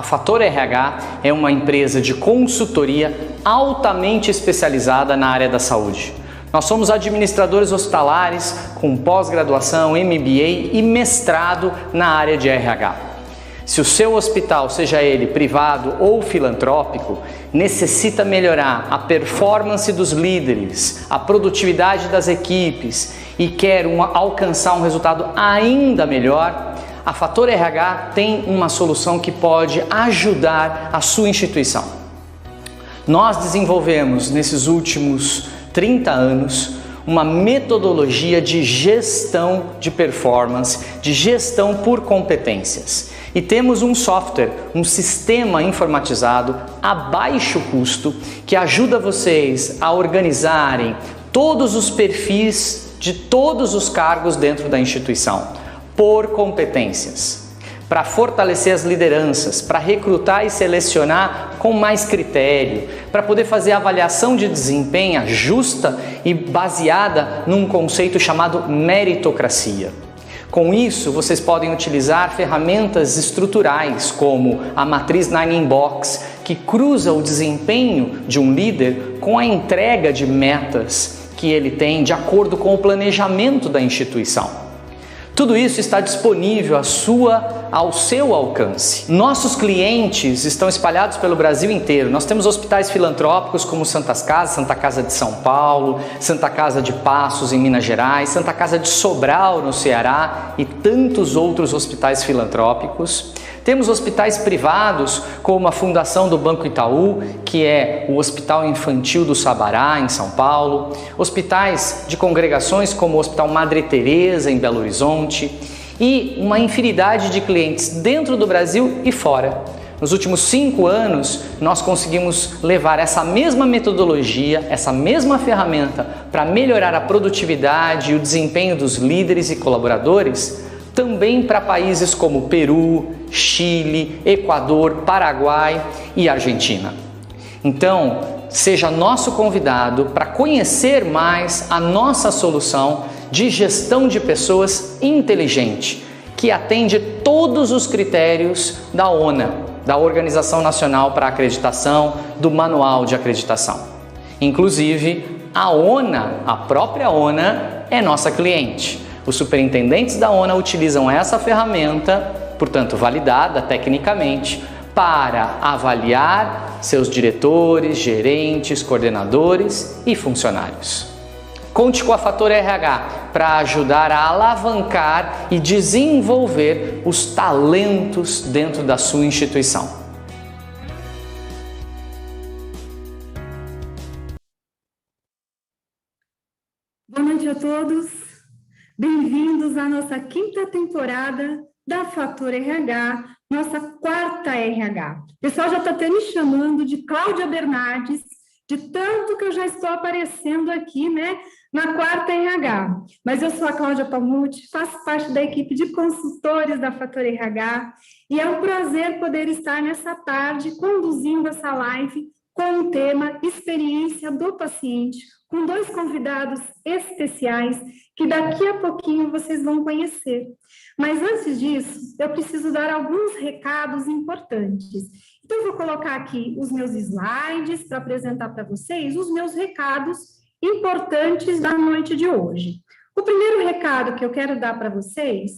A Fator RH é uma empresa de consultoria altamente especializada na área da saúde. Nós somos administradores hospitalares com pós-graduação, MBA e mestrado na área de RH. Se o seu hospital, seja ele privado ou filantrópico, necessita melhorar a performance dos líderes, a produtividade das equipes e quer alcançar um resultado ainda melhor, a Fator RH tem uma solução que pode ajudar a sua instituição. Nós desenvolvemos nesses últimos 30 anos uma metodologia de gestão de performance, de gestão por competências. E temos um software, um sistema informatizado a baixo custo que ajuda vocês a organizarem todos os perfis de todos os cargos dentro da instituição, por competências, para fortalecer as lideranças, para recrutar e selecionar com mais critério, para poder fazer avaliação de desempenho justa e baseada num conceito chamado meritocracia. Com isso, vocês podem utilizar ferramentas estruturais como a matriz 9-in-Box, que cruza o desempenho de um líder com a entrega de metas que ele tem de acordo com o planejamento da instituição. Tudo isso está disponível ao seu alcance. Nossos clientes estão espalhados pelo Brasil inteiro. Nós temos hospitais filantrópicos como Santas Casas, Santa Casa de São Paulo, Santa Casa de Passos em Minas Gerais, Santa Casa de Sobral no Ceará e tantos outros hospitais filantrópicos. Temos hospitais privados como a Fundação do Banco Itaú, que é o Hospital Infantil do Sabará, em São Paulo. Hospitais de congregações como o Hospital Madre Teresa, em Belo Horizonte. E uma infinidade de clientes dentro do Brasil e fora. Nos últimos 5 anos, nós conseguimos levar essa mesma metodologia, essa mesma ferramenta para melhorar a produtividade e o desempenho dos líderes e colaboradores também para países como Peru, Chile, Equador, Paraguai e Argentina. Então, seja nosso convidado para conhecer mais a nossa solução de gestão de pessoas inteligente, que atende todos os critérios da ONA, da Organização Nacional para a Acreditação, do Manual de Acreditação. Inclusive, a ONA, a própria ONA, é nossa cliente. Os superintendentes da ONA utilizam essa ferramenta, portanto validada tecnicamente, para avaliar seus diretores, gerentes, coordenadores e funcionários. Conte com a Fator RH para ajudar a alavancar e desenvolver os talentos dentro da sua instituição. Boa noite a todos. Bem-vindos à nossa 5ª temporada da Fator RH, nossa 4ª RH. O pessoal já está até me chamando de Cláudia Bernardes, de tanto que eu já estou aparecendo aqui, né, na 4ª RH. Mas eu sou a Cláudia Palmucci, faço parte da equipe de consultores da Fator RH e é um prazer poder estar nessa tarde conduzindo essa live com o tema Experiência do Paciente, com 2 convidados especiais que daqui a pouquinho vocês vão conhecer. Mas antes disso, eu preciso dar alguns recados importantes. Então, eu vou colocar aqui os meus slides para apresentar para vocês os meus recados importantes da noite de hoje. O primeiro recado que eu quero dar para vocês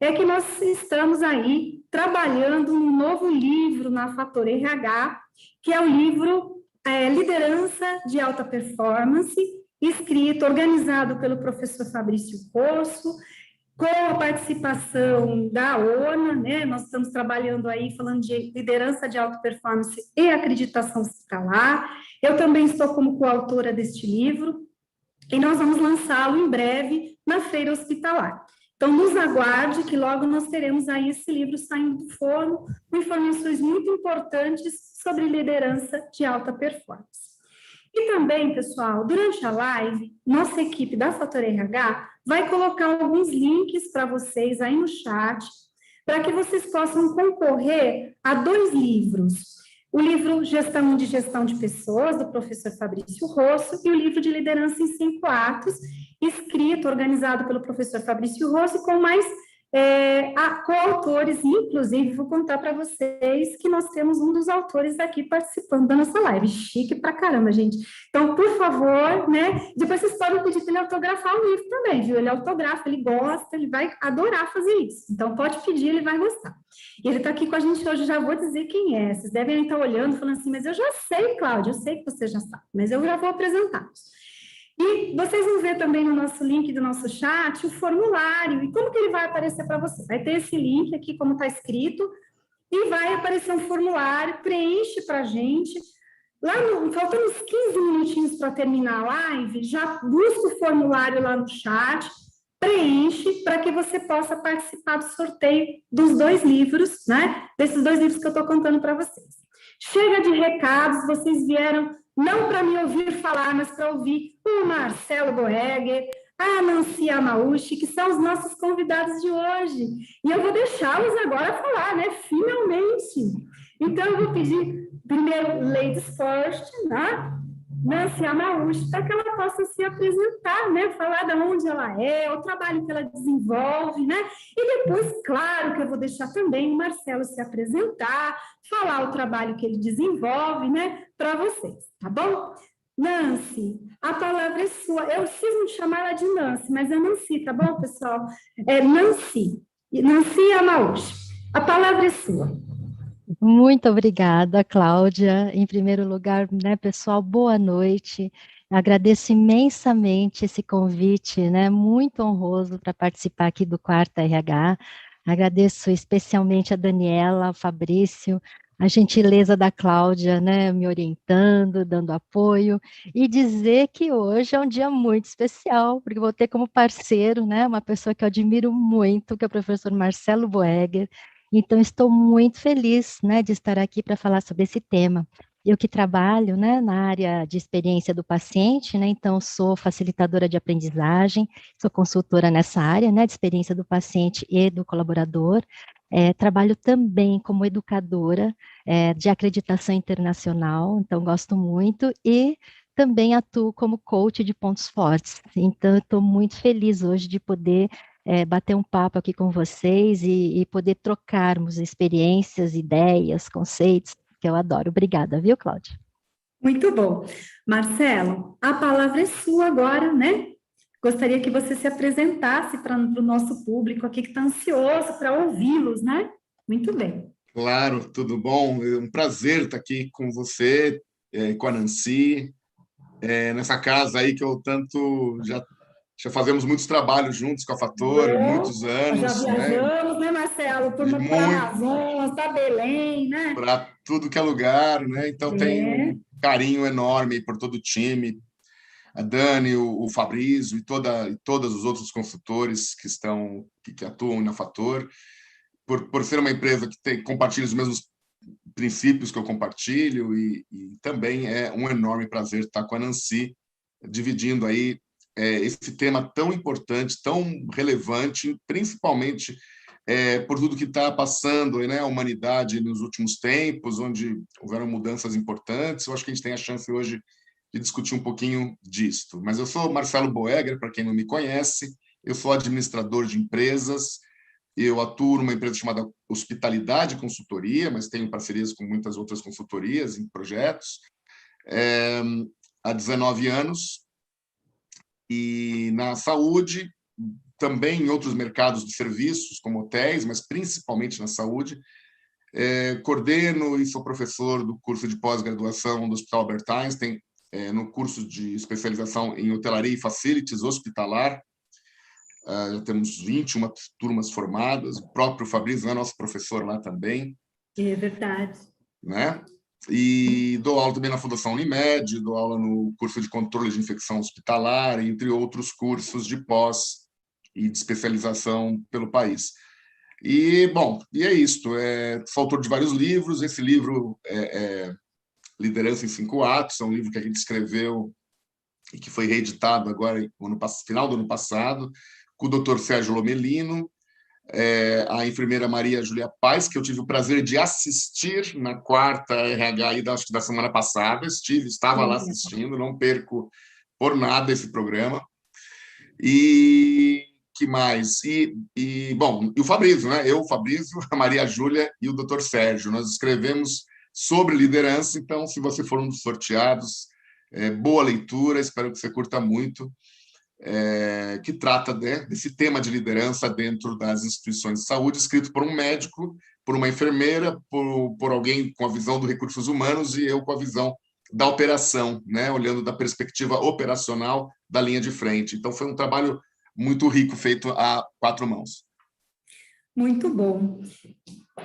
é que nós estamos aí trabalhando num novo livro na Fator RH, que é o livro Liderança de Alta Performance, escrito, organizado pelo professor Fabrício Rosso, com a participação da ONA, né? Nós estamos trabalhando aí, falando de liderança de alta performance e acreditação hospitalar. Eu também estou como coautora deste livro, e nós vamos lançá-lo em breve na Feira Hospitalar. Então, nos aguarde que logo nós teremos aí esse livro saindo do forno, com informações muito importantes sobre liderança de alta performance. E também, pessoal, durante a live, nossa equipe da Fator RH vai colocar alguns links para vocês aí no chat, para que vocês possam concorrer a 2 livros. O livro Gestão de Pessoas, do professor Fabrício Rosso, e o livro de Liderança em 5 Atos, escrito, organizado pelo professor Fabrício Rosso, com mais coautores, inclusive vou contar para vocês que nós temos um dos autores aqui participando da nossa live, chique pra caramba, gente. Então, por favor, né, depois vocês podem pedir para ele autografar o livro também, viu? Ele autografa, ele gosta, ele vai adorar fazer isso. Então, pode pedir, ele vai gostar. E ele está aqui com a gente hoje, já vou dizer quem é. Vocês devem estar olhando, falando assim, mas eu já sei, Cláudia, eu sei que você já sabe, mas eu já vou apresentá-los. E vocês vão ver também no nosso link do nosso chat o formulário. E como que ele vai aparecer para você? Vai ter esse link aqui, como está escrito, e vai aparecer um formulário, preenche para a gente. Faltando uns 15 minutinhos para terminar a live, já busca o formulário lá no chat, preenche para que você possa participar do sorteio dos 2 livros, né? Desses 2 livros que eu estou contando para vocês. Chega de recados, vocês vieram não para me ouvir falar, mas para ouvir o Marcelo Boegger, a Nancy Yamauchi, que são os nossos convidados de hoje. E eu vou deixá-los agora falar, né? Finalmente. Então, eu vou pedir primeiro Ladies First, né? Nancy Yamauchi, para que ela possa se apresentar, né? Falar de onde ela é, o trabalho que ela desenvolve, né? E depois, claro, que eu vou deixar também o Marcelo se apresentar, falar o trabalho que ele desenvolve, né? Para vocês, tá bom? Nancy, a palavra é sua. Eu cismo de chamar ela de Nancy, mas é Nancy, tá bom, pessoal? É Nancy Yamauchi. A palavra é sua. Muito obrigada, Cláudia. Em primeiro lugar, né, pessoal, boa noite. Agradeço imensamente esse convite, né, muito honroso para participar aqui do Quarta RH. Agradeço especialmente a Daniela, ao Fabrício, a gentileza da Cláudia, né, me orientando, dando apoio, e dizer que hoje é um dia muito especial, porque vou ter como parceiro, né, uma pessoa que eu admiro muito, que é o professor Marcelo Boegger. Então, estou muito feliz, né, de estar aqui para falar sobre esse tema. Eu que trabalho, né, na área de experiência do paciente, né, então sou facilitadora de aprendizagem, sou consultora nessa área, né, de experiência do paciente e do colaborador. Trabalho também como educadora de acreditação internacional, então gosto muito, e também atuo como coach de pontos fortes. Então, estou muito feliz hoje de poder bater um papo aqui com vocês e poder trocarmos experiências, ideias, conceitos, que eu adoro. Obrigada, viu, Cláudia? Muito bom. Marcelo, a palavra é sua agora, né? Gostaria que você se apresentasse para o nosso público aqui que está ansioso para ouvi-los, né? Muito bem. Claro, tudo bom? É um prazer estar aqui com você, com a Nancy, nessa casa aí que eu tanto já fazemos muitos trabalhos juntos com a Fator, muitos anos. Já viajamos, né, Marcelo? Para Amazonas, para Belém, né? Para tudo que é lugar, né? Então tem um carinho enorme por todo o time, a Dani, o Fabrício e todos os outros consultores que atuam na Fator, por ser uma empresa que compartilha os mesmos princípios que eu compartilho e também é um enorme prazer estar com a Nancy, dividindo aí esse tema tão importante, tão relevante, principalmente por tudo que está passando, né, a humanidade nos últimos tempos, onde houveram mudanças importantes. Eu acho que a gente tem a chance hoje de discutir um pouquinho disto. Mas eu sou Marcelo Boegger, para quem não me conhece, eu sou administrador de empresas, eu atuo numa empresa chamada Hospitalidade Consultoria, mas tenho parcerias com muitas outras consultorias em projetos, há 19 anos, e na saúde, também em outros mercados de serviços, como hotéis, mas principalmente na saúde. Coordeno e sou professor do curso de pós-graduação do Hospital Albert Einstein, no curso de especialização em hotelaria e facilities hospitalar. Já temos 21 turmas formadas, o próprio Fabrício é nosso professor lá também. É verdade. Né? E dou aula também na Fundação Unimed, dou aula no curso de controle de infecção hospitalar, entre outros cursos de pós e de especialização pelo país. E, bom, e é isto. Sou autor de vários livros. Esse livro é Liderança em 5 Atos, é um livro que a gente escreveu e que foi reeditado agora no final do ano passado, com o Dr. Sérgio Lomelino, a enfermeira Maria Júlia Paz, que eu tive o prazer de assistir na quarta RH, acho que da semana passada. Estava lá assistindo, não perco por nada esse programa. E que mais? Bom, e o Fabrício, né? Eu, o Fabrício, a Maria Júlia e o Dr. Sérgio. Nós escrevemos sobre liderança, então, se você for um dos sorteados, boa leitura, espero que você curta muito, que trata desse tema de liderança dentro das instituições de saúde, escrito por um médico, por uma enfermeira, por alguém com a visão dos recursos humanos e eu com a visão da operação, né? Olhando da perspectiva operacional da linha de frente. Então, foi um trabalho muito rico, feito a 4 mãos. Muito bom.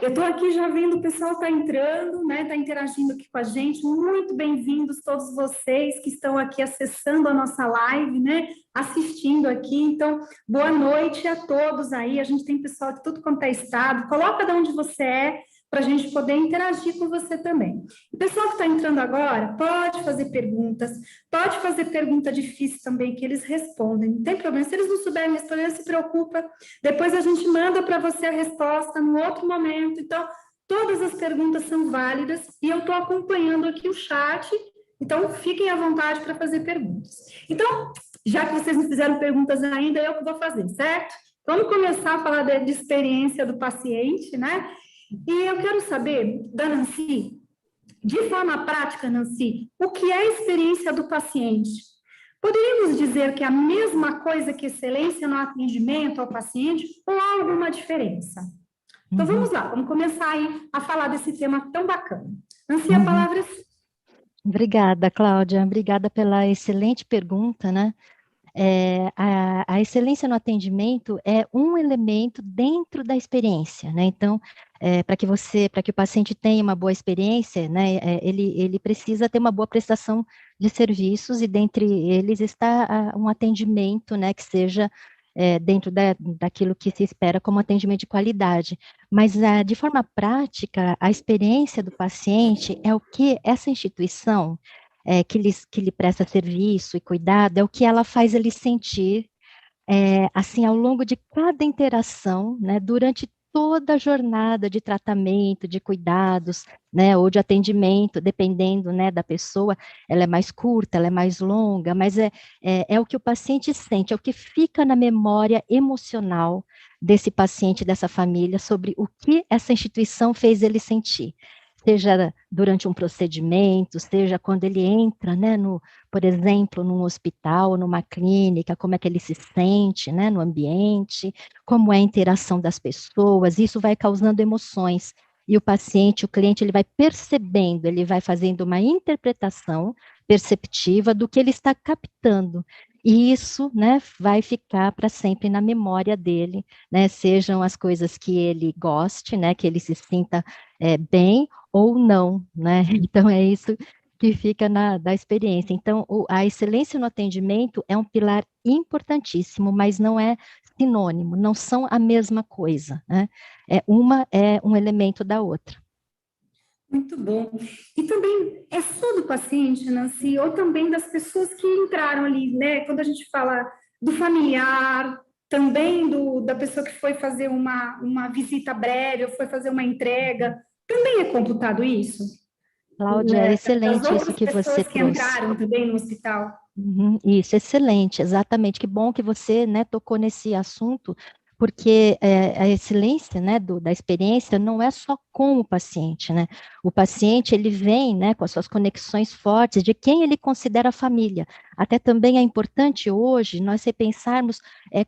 Eu estou aqui já vendo o pessoal está entrando, né? Está interagindo aqui com a gente. Muito bem-vindos todos vocês que estão aqui acessando a nossa live, né? Assistindo aqui. Então, boa noite a todos aí. A gente tem pessoal de tudo quanto é estado. Coloca de onde você é, para a gente poder interagir com você também. O pessoal que está entrando agora pode fazer perguntas, pode fazer pergunta difícil também, que eles respondem, não tem problema. Se eles não souberem responder, não se preocupa, depois a gente manda para você a resposta no outro momento. Então, todas as perguntas são válidas e eu estou acompanhando aqui o chat, então fiquem à vontade para fazer perguntas. Então, já que vocês não fizeram perguntas ainda, eu que vou fazer, certo? Vamos começar a falar de experiência do paciente, né? E eu quero saber, da Nancy, de forma prática, Nancy, o que é a experiência do paciente? Poderíamos dizer que é a mesma coisa que excelência no atendimento ao paciente ou há alguma diferença? Então, vamos lá, vamos começar aí a falar desse tema tão bacana. Nancy, a palavra é sua. Obrigada, Cláudia. Obrigada pela excelente pergunta, né? A excelência no atendimento é um elemento dentro da experiência, né? Então, para que o paciente tenha uma boa experiência, né, ele precisa ter uma boa prestação de serviços e dentre eles está um atendimento, né, que seja dentro daquilo que se espera como atendimento de qualidade. Mas, de forma prática, a experiência do paciente é o que essa instituição que lhe presta serviço e cuidado, é o que ela faz ele sentir, assim, ao longo de cada interação, né, durante toda a jornada de tratamento, de cuidados, né, ou de atendimento, dependendo, né, da pessoa, ela é mais curta, ela é mais longa, mas é o que o paciente sente, é o que fica na memória emocional desse paciente, dessa família, sobre o que essa instituição fez ele sentir. Seja durante um procedimento, seja quando ele entra, né, por exemplo, num hospital, numa clínica, como é que ele se sente, né, no ambiente, como é a interação das pessoas, isso vai causando emoções, e o paciente, o cliente, ele vai percebendo, ele vai fazendo uma interpretação perceptiva do que ele está captando, e isso, né, vai ficar para sempre na memória dele, né, sejam as coisas que ele goste, né, que ele se sinta bem, ou não, né? Então, é isso que fica da experiência. Então, a excelência no atendimento é um pilar importantíssimo, mas não é sinônimo, não são a mesma coisa, né? Uma é um elemento da outra. Muito bom. E também é só do paciente, Nancy, ou também das pessoas que entraram ali, né? Quando a gente fala do familiar, também da pessoa que foi fazer uma visita breve, ou foi fazer uma entrega, também é computado isso? Cláudia, é excelente isso que você trouxe. Que entraram também no hospital. Isso, excelente, exatamente. Que bom que você, né, tocou nesse assunto, porque a excelência, né, da experiência não é só com o paciente, né? O paciente, ele vem, né, com as suas conexões fortes de quem ele considera família. Até também é importante hoje nós repensarmos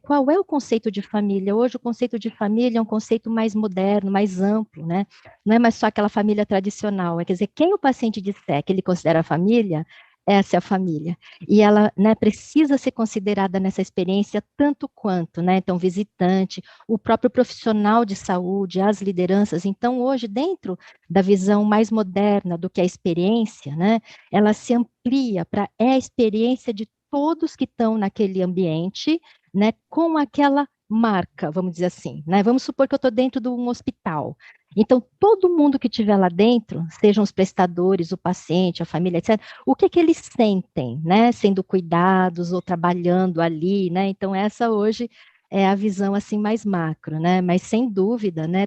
qual é o conceito de família. Hoje o conceito de família é um conceito mais moderno, mais amplo, né? Não é mais só aquela família tradicional, quer dizer, quem o paciente disser que ele considera família, essa é a família, e ela, né, precisa ser considerada nessa experiência tanto quanto, né, então visitante, o próprio profissional de saúde, as lideranças. Então hoje, dentro da visão mais moderna do que a experiência, né, ela se amplia para a experiência de todos que estão naquele ambiente, né, com aquela marca, vamos dizer assim, né, vamos supor que eu estou dentro de um hospital. Então, todo mundo que estiver lá dentro, sejam os prestadores, o paciente, a família, etc., o que eles sentem, né, sendo cuidados ou trabalhando ali, né, então essa hoje é a visão, assim, mais macro, né, mas sem dúvida, né,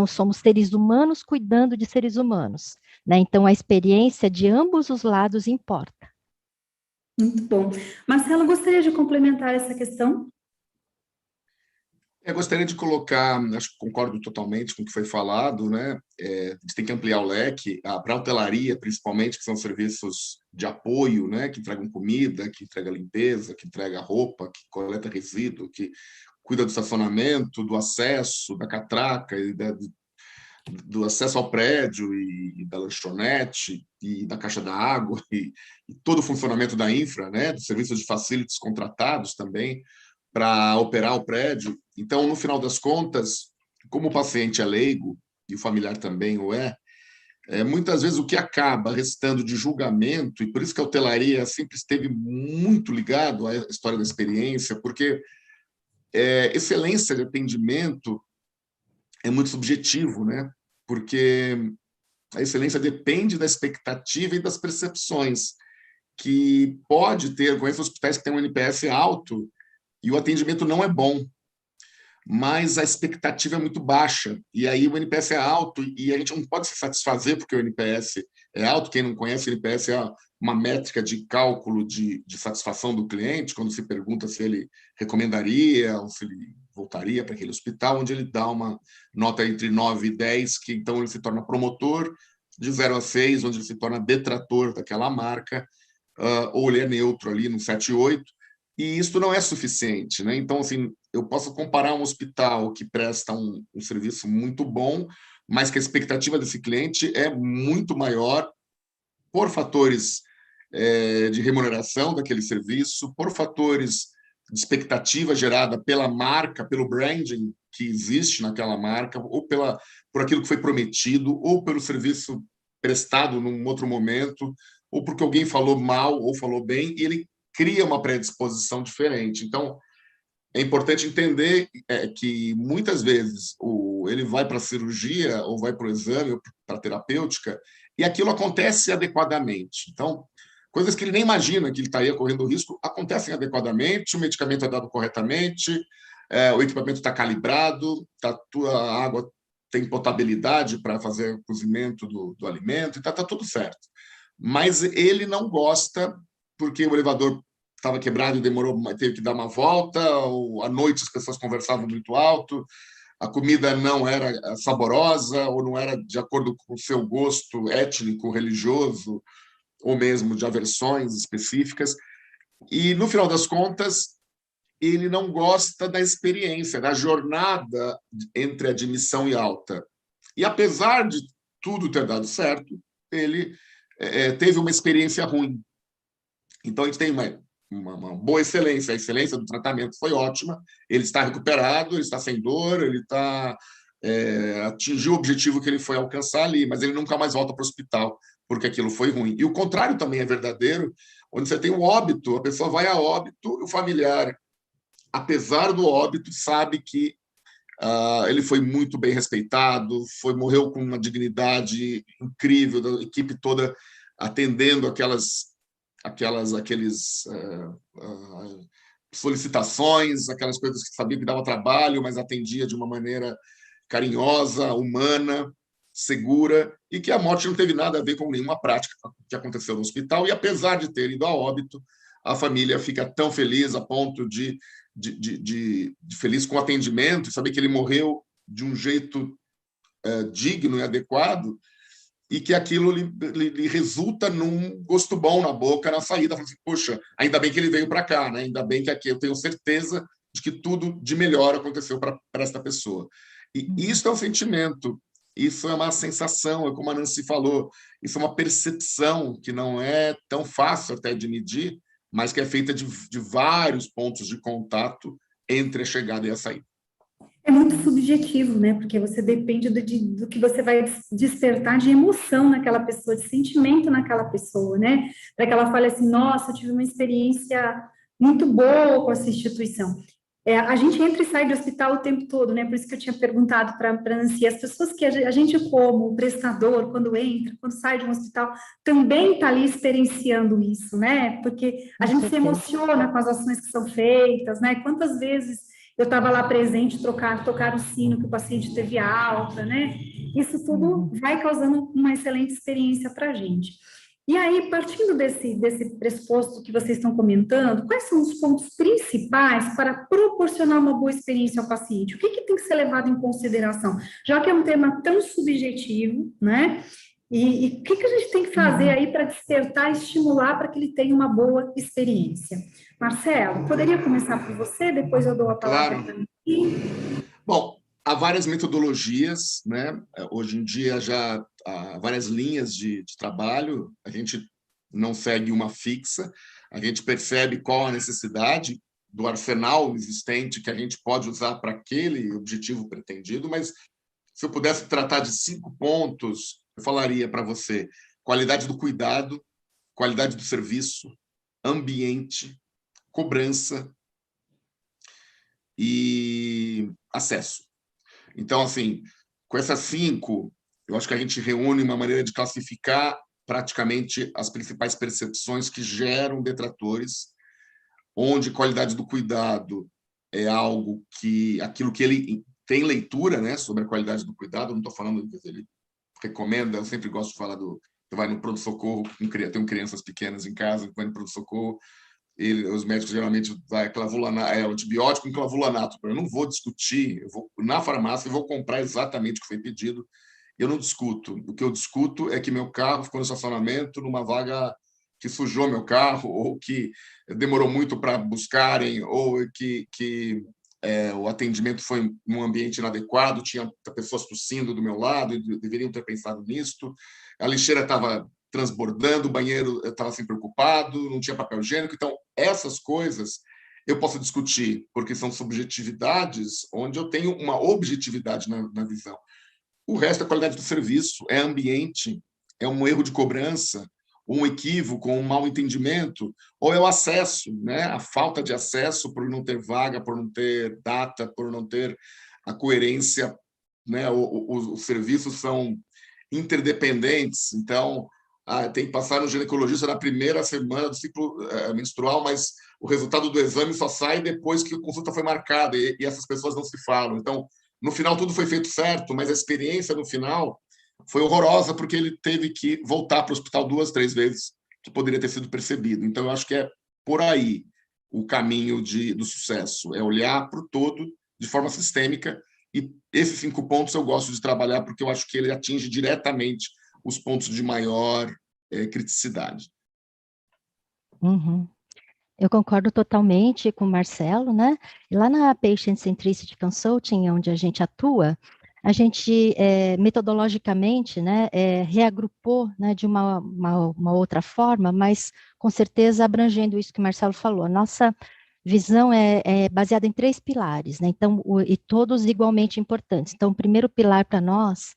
somos seres humanos cuidando de seres humanos, né, então a experiência de ambos os lados importa. Muito bom. Marcela, gostaria de complementar essa questão? Eu gostaria de colocar, acho que concordo totalmente com o que foi falado, né? A gente tem que ampliar o leque para a hotelaria, principalmente, que são serviços de apoio, né? Que entregam comida, que entrega limpeza, que entrega roupa, que coleta resíduo, que cuida do estacionamento, do acesso, da catraca e do acesso ao prédio e da lanchonete e da caixa da água e todo o funcionamento da infra, né? Dos serviços de facilities contratados também para operar o prédio. Então, no final das contas, como o paciente é leigo e o familiar também o muitas vezes o que acaba restando de julgamento, e por isso que a hotelaria sempre esteve muito ligado à história da experiência, porque excelência de atendimento é muito subjetivo, né? Porque a excelência depende da expectativa e das percepções, que pode ter, conheço hospitais que têm um NPS alto e o atendimento não é bom, mas a expectativa é muito baixa, e aí o NPS é alto, e a gente não pode se satisfazer porque o NPS é alto. Quem não conhece, o NPS é uma métrica de cálculo de satisfação do cliente, quando se pergunta se ele recomendaria ou se ele voltaria para aquele hospital, onde ele dá uma nota entre 9 e 10, que então ele se torna promotor, de 0 a 6, onde ele se torna detrator daquela marca, ou ele é neutro ali no 7 e 8, e isso não é suficiente, né? Então, assim, eu posso comparar um hospital que presta um serviço muito bom, mas que a expectativa desse cliente é muito maior por fatores de remuneração daquele serviço, por fatores de expectativa gerada pela marca, pelo branding que existe naquela marca, ou por aquilo que foi prometido, ou pelo serviço prestado num outro momento, ou porque alguém falou mal ou falou bem, e ele cria uma predisposição diferente. Então, é importante entender que, muitas vezes, ele vai para a cirurgia, ou vai para o exame, ou para a terapêutica, e aquilo acontece adequadamente. Então, coisas que ele nem imagina que ele estaria correndo risco, acontecem adequadamente, o medicamento é dado corretamente, o equipamento está calibrado, a tua água tem potabilidade para fazer o cozimento do alimento, está tudo certo. Mas ele não gosta, porque o elevador estava quebrado e teve que dar uma volta, ou à noite as pessoas conversavam muito alto, a comida não era saborosa, ou não era de acordo com o seu gosto étnico, religioso, ou mesmo de aversões específicas. E, no final das contas, ele não gosta da experiência, da jornada entre admissão e alta. E, apesar de tudo ter dado certo, ele teve uma experiência ruim. Então, a gente tem uma boa excelência. A excelência do tratamento foi ótima. Ele está recuperado, ele está sem dor, ele atingiu o objetivo que ele foi alcançar ali, mas ele nunca mais volta para o hospital, porque aquilo foi ruim. E o contrário também é verdadeiro, onde você tem o óbito, a pessoa vai a óbito, o familiar, apesar do óbito, sabe que ele foi muito bem respeitado, morreu com uma dignidade incrível, da equipe toda atendendo aqueles solicitações, aquelas coisas que sabia que dava trabalho, mas atendia de uma maneira carinhosa, humana, segura, e que a morte não teve nada a ver com nenhuma prática que aconteceu no hospital. E, apesar de ter ido a óbito, a família fica tão feliz a ponto de feliz com o atendimento, saber que ele morreu de um jeito digno e adequado, e que aquilo lhe resulta num gosto bom na boca, na saída. Assim, poxa, ainda bem que ele veio para cá, né? Ainda bem que aqui eu tenho certeza de que tudo de melhor aconteceu para esta pessoa. E isso é um sentimento, isso é uma sensação, é como a Nancy falou, isso é uma percepção que não é tão fácil até de medir, mas que é feita de vários pontos de contato entre a chegada e a saída. É muito subjetivo, né? Porque você depende do que você vai despertar de emoção naquela pessoa, de sentimento naquela pessoa, né? Para que ela fale assim, nossa, eu tive uma experiência muito boa com essa instituição. A gente entra e sai do hospital o tempo todo, né? Por isso que eu tinha perguntado para a Nancy, as pessoas que a gente como prestador, quando entra, quando sai de um hospital, também está ali experienciando isso, né? Porque a gente se emociona com as ações que são feitas, né? Quantas vezes eu estava lá presente, tocar o sino que o paciente teve alta, né? Isso tudo vai causando uma excelente experiência para a gente. E aí, partindo desse pressuposto que vocês estão comentando, quais são os pontos principais para proporcionar uma boa experiência ao paciente? O que tem que ser levado em consideração? Já que é um tema tão subjetivo, né? E o que a gente tem que fazer aí para despertar e estimular para que ele tenha uma boa experiência? Marcelo, poderia começar por você, depois eu dou a palavra para mim. Bom, há várias metodologias, né? Hoje em dia já há várias linhas de trabalho, a gente não segue uma fixa, a gente percebe qual a necessidade do arsenal existente que a gente pode usar para aquele objetivo pretendido, mas se eu pudesse tratar de 5 pontos, eu falaria para você: qualidade do cuidado, qualidade do serviço, ambiente, cobrança e acesso. Então, assim, com essas 5, eu acho que a gente reúne uma maneira de classificar praticamente as principais percepções que geram detratores, onde qualidade do cuidado é aquilo que ele tem leitura, né, sobre a qualidade do cuidado. Eu não estou falando que ele recomenda, eu sempre gosto de falar você vai no pronto-socorro, tem crianças pequenas em casa, vai no pronto-socorro, os médicos geralmente dão o antibiótico com clavulanato. Eu não vou discutir, eu vou na farmácia e vou comprar exatamente o que foi pedido. Eu não discuto. O que eu discuto é que meu carro ficou no estacionamento numa vaga que sujou meu carro, ou que demorou muito para buscarem, ou que o atendimento foi num ambiente inadequado, tinha pessoas tossindo do meu lado, e deveriam ter pensado nisto. A lixeira estava transbordando, o banheiro estava sempre ocupado, não tinha papel higiênico. Então, essas coisas eu posso discutir, porque são subjetividades onde eu tenho uma objetividade na visão. O resto é qualidade do serviço, é ambiente, é um erro de cobrança, um equívoco, um mal entendimento, ou é o acesso, né? A falta de acesso por não ter vaga, por não ter data, por não ter a coerência, né? Os serviços são interdependentes, então tem que passar no ginecologista na primeira semana do ciclo menstrual, mas o resultado do exame só sai depois que a consulta foi marcada, e essas pessoas não se falam. Então, no final, tudo foi feito certo, mas a experiência no final foi horrorosa, porque ele teve que voltar para o hospital 2, 3 vezes, que poderia ter sido percebido. Então, eu acho que é por aí o caminho do sucesso, é olhar para o todo de forma sistêmica, e esses 5 pontos eu gosto de trabalhar, porque eu acho que ele atinge diretamente os pontos de maior criticidade. Uhum. Eu concordo totalmente com o Marcelo, né? E lá na Patient Centricity Consulting, onde a gente atua, a gente metodologicamente, né, reagrupou, né, de uma outra forma, mas com certeza abrangendo isso que o Marcelo falou. A nossa visão é baseada em 3 pilares, né? Então, e todos igualmente importantes. Então, o primeiro pilar para nós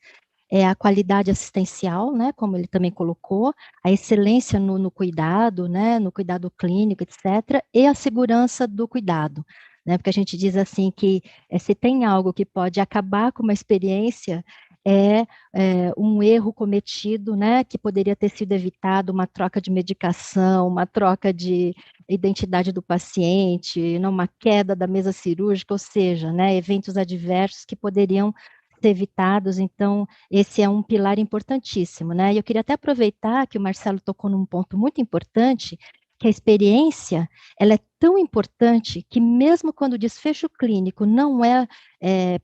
é a qualidade assistencial, né, como ele também colocou, a excelência no cuidado, né, no cuidado clínico, etc., e a segurança do cuidado, né, porque a gente diz assim que se tem algo que pode acabar com uma experiência, é um erro cometido, né, que poderia ter sido evitado, uma troca de medicação, uma troca de identidade do paciente, uma queda da mesa cirúrgica, ou seja, né, eventos adversos que poderiam ser evitados. Então, esse é um pilar importantíssimo, né? E eu queria até aproveitar que o Marcelo tocou num ponto muito importante, que a experiência, ela é tão importante que mesmo quando o desfecho clínico não é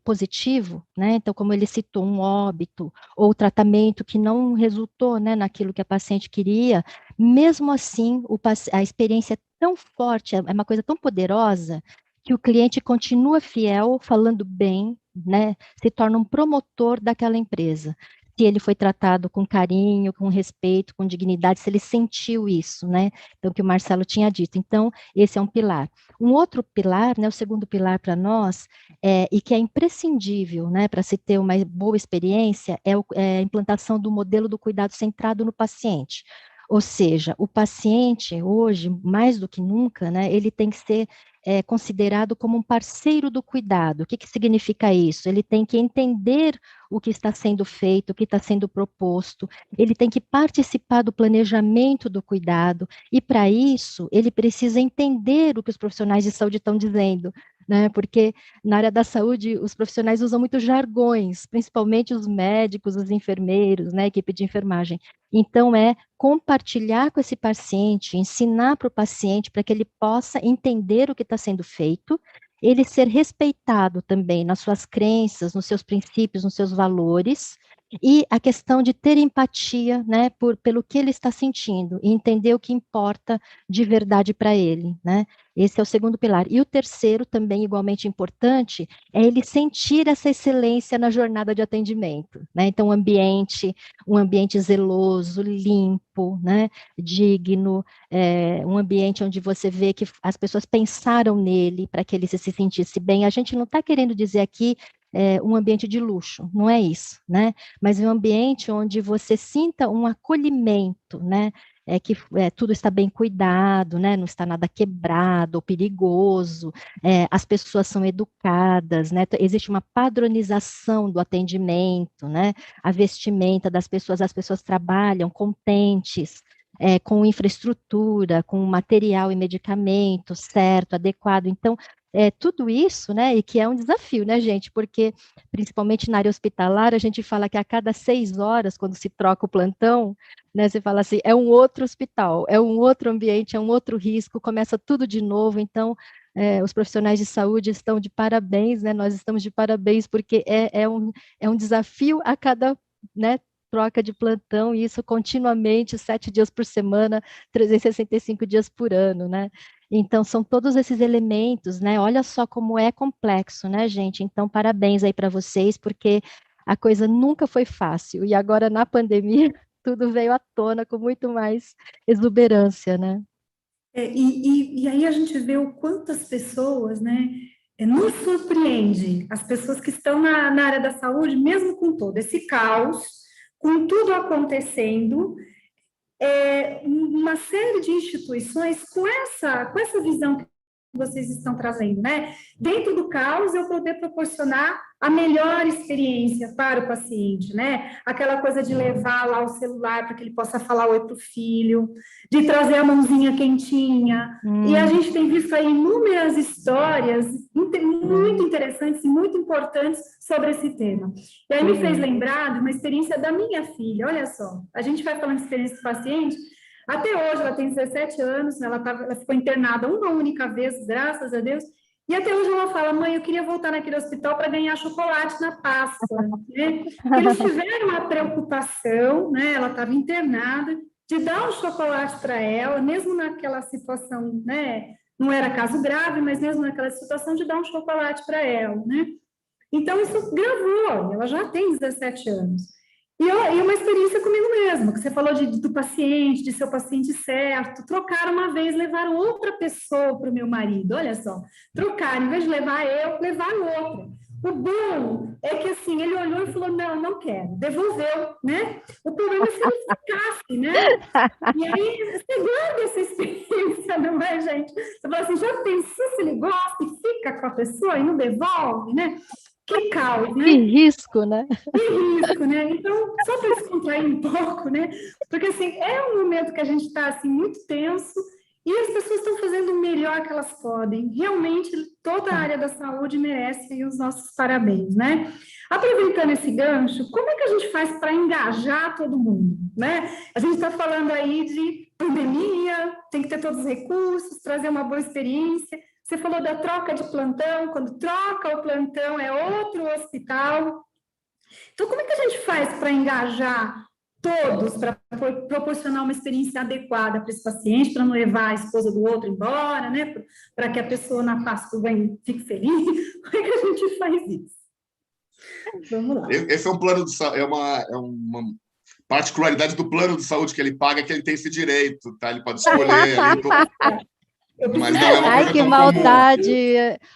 positivo, né? Então, como ele citou, um óbito ou tratamento que não resultou, né, naquilo que a paciente queria, mesmo assim, a experiência é tão forte, é uma coisa tão poderosa, que o cliente continua fiel, falando bem, né, se torna um promotor daquela empresa. Se ele foi tratado com carinho, com respeito, com dignidade, se ele sentiu isso, né? Então, o que o Marcelo tinha dito. Então, esse é um pilar. Um outro pilar, né, o segundo pilar para nós, e que é imprescindível, né, para se ter uma boa experiência, é a implantação do modelo do cuidado centrado no paciente. Ou seja, o paciente, hoje, mais do que nunca, né, ele tem que ser considerado como um parceiro do cuidado. O que significa isso? Ele tem que entender o que está sendo feito, o que está sendo proposto, ele tem que participar do planejamento do cuidado, e para isso, ele precisa entender o que os profissionais de saúde estão dizendo, né? Porque na área da saúde os profissionais usam muito jargões, principalmente os médicos, os enfermeiros, né? A equipe de enfermagem. Então, é compartilhar com esse paciente, ensinar para o paciente para que ele possa entender o que está sendo feito, ele ser respeitado também nas suas crenças, nos seus princípios, nos seus valores, e a questão de ter empatia, né, pelo que ele está sentindo, e entender o que importa de verdade para ele, né? Esse é o segundo pilar. E o terceiro, também igualmente importante, é ele sentir essa excelência na jornada de atendimento, né? Então, um ambiente zeloso, limpo, né, digno, um ambiente onde você vê que as pessoas pensaram nele para que ele se sentisse bem. A gente não está querendo dizer aqui um ambiente de luxo, não é isso, né? Mas um ambiente onde você sinta um acolhimento, né? Que tudo está bem cuidado, né? Não está nada quebrado ou perigoso, as pessoas são educadas, né? Existe uma padronização do atendimento, né? A vestimenta das pessoas, as pessoas trabalham contentes, com infraestrutura, com material e medicamento certo, adequado. Então, tudo isso, né, e que é um desafio, né, gente, porque, principalmente na área hospitalar, a gente fala que a cada 6 horas, quando se troca o plantão, né, você fala assim, é um outro hospital, é um outro ambiente, é um outro risco, começa tudo de novo, então, os profissionais de saúde estão de parabéns, né, nós estamos de parabéns, porque é um desafio a cada, né, troca de plantão, e isso continuamente, 7 dias por semana, 365 dias por ano, né? Então, são todos esses elementos, né? Olha só como é complexo, né, gente? Então, parabéns aí para vocês, porque a coisa nunca foi fácil, e agora na pandemia, tudo veio à tona com muito mais exuberância, né? E aí a gente vê o quanto as pessoas, né, nos surpreende, as pessoas que estão na área da saúde, mesmo com todo esse caos, com tudo acontecendo, uma série de instituições com essa visão que vocês estão trazendo, né? Dentro do caos, eu poder proporcionar a melhor experiência para o paciente, né? Aquela coisa de levar lá o celular para que ele possa falar oi para o filho, de trazer a mãozinha quentinha. E a gente tem visto aí inúmeras histórias muito interessantes e muito importantes sobre esse tema. E aí me fez lembrar de uma experiência da minha filha. Olha só, a gente vai falando de experiência do paciente. Até hoje, ela tem 17 anos, ela ficou internada uma única vez, graças a Deus, e até hoje ela fala, mãe, eu queria voltar naquele hospital para ganhar chocolate na Páscoa, né? Eles tiveram a preocupação, né? Ela estava internada, de dar um chocolate para ela, mesmo naquela situação, né? Não era caso grave, mas mesmo naquela situação de dar um chocolate para ela, né? Então, isso gravou, ela já tem 17 anos. E uma experiência comigo mesma, que você falou do paciente, de seu paciente certo, trocaram uma vez, levaram outra pessoa para o meu marido, olha só, trocaram, em vez de levar eu, levaram outra. O bom é que, assim, ele olhou e falou, não quero, devolveu, né? O problema é se ele ficasse, né? E aí, você guarda essa experiência, não é, gente? Você fala assim, já pensou se ele gosta e fica com a pessoa e não devolve, né? Que caos, né? Que risco, né? Que risco, né? Então, só para descontrair um pouco, né? Porque, assim, é um momento que a gente está, assim, muito tenso e as pessoas estão fazendo o melhor que elas podem. Realmente, toda a área da saúde merece os nossos parabéns, né? Aproveitando esse gancho, como é que a gente faz para engajar todo mundo, né? A gente está falando aí de pandemia, tem que ter todos os recursos, trazer uma boa experiência. Você falou da troca de plantão, quando troca o plantão é outro hospital. Então, como é que a gente faz para engajar todos, para proporcionar uma experiência adequada para esse paciente, para não levar a esposa do outro embora, né? Para que a pessoa na Páscoa fique feliz? Como é que a gente faz isso? Vamos lá. Esse é um plano de saúde, é uma particularidade do plano de saúde que ele paga, que ele tem esse direito, tá? Ele pode escolher ali, mas não é uma coisa que tão maldade!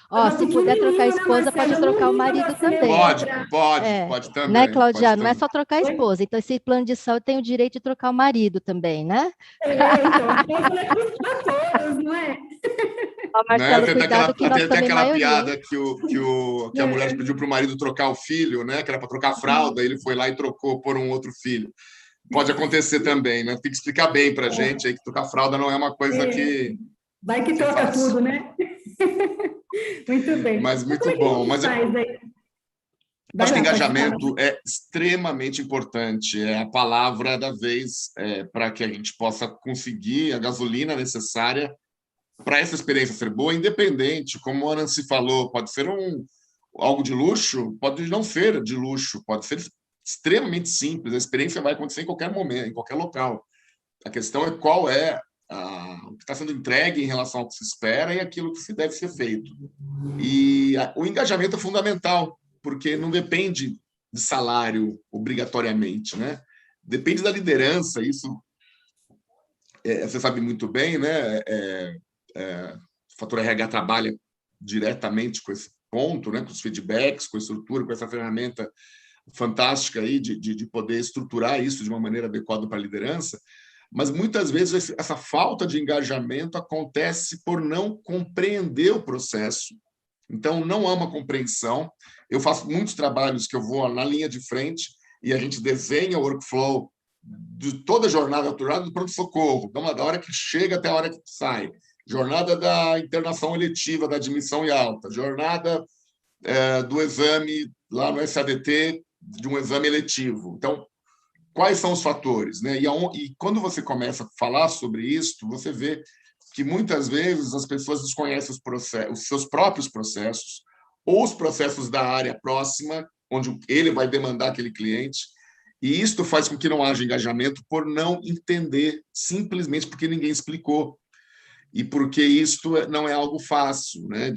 comum. Ó, se puder trocar a esposa, pode trocar o marido também. Pode também. Né, Cláudia? Pode não é só trocar a esposa. Então, esse plano de saúde tem o direito de trocar o marido também, né? Então, para todos, não é? Ó, Marcelo, né? cuidado que nós tem aquela maioria. piada que a mulher pediu para o marido trocar o filho, né? Que era para trocar a fralda, ele foi lá e trocou por um outro filho. Pode acontecer também, né? Tem que explicar bem para a gente aí que trocar fralda não é uma coisa que... Vai que troca tudo, né? Muito bem. Mas Como muito é que a bom. gente Mas faz aí? acho Vai que lá, pode engajamento falar. é extremamente importante, é a palavra da vez para que a gente possa conseguir a gasolina necessária para essa experiência ser boa, independente, como a Nancy falou, pode ser algo de luxo, pode não ser de luxo, pode ser extremamente simples, a experiência vai acontecer em qualquer momento, em qualquer local. A questão é qual é o que está sendo entregue em relação ao que se espera e aquilo que se deve ser feito. E o engajamento é fundamental, porque não depende de salário obrigatoriamente, né? Depende da liderança, isso você sabe muito bem, né? O Fator RH trabalha diretamente com esse ponto, né? Com os feedbacks, com a estrutura, com essa ferramenta fantástica aí de poder estruturar isso de uma maneira adequada para a liderança, mas muitas vezes essa falta de engajamento acontece por não compreender o processo. Então, não há uma compreensão. Eu faço muitos trabalhos que eu vou na linha de frente e a gente desenha o workflow de toda a jornada do pronto-socorro, da hora que chega até a hora que sai, jornada da internação eletiva, da admissão e alta, jornada do exame lá no SADT, de um exame eletivo. Então, quais são os fatores, né? E quando você começa a falar sobre isso, você vê que muitas vezes as pessoas desconhecem os seus próprios processos ou os processos da área próxima, onde ele vai demandar aquele cliente, e isto faz com que não haja engajamento por não entender, simplesmente porque ninguém explicou, e porque isto não é algo fácil, né?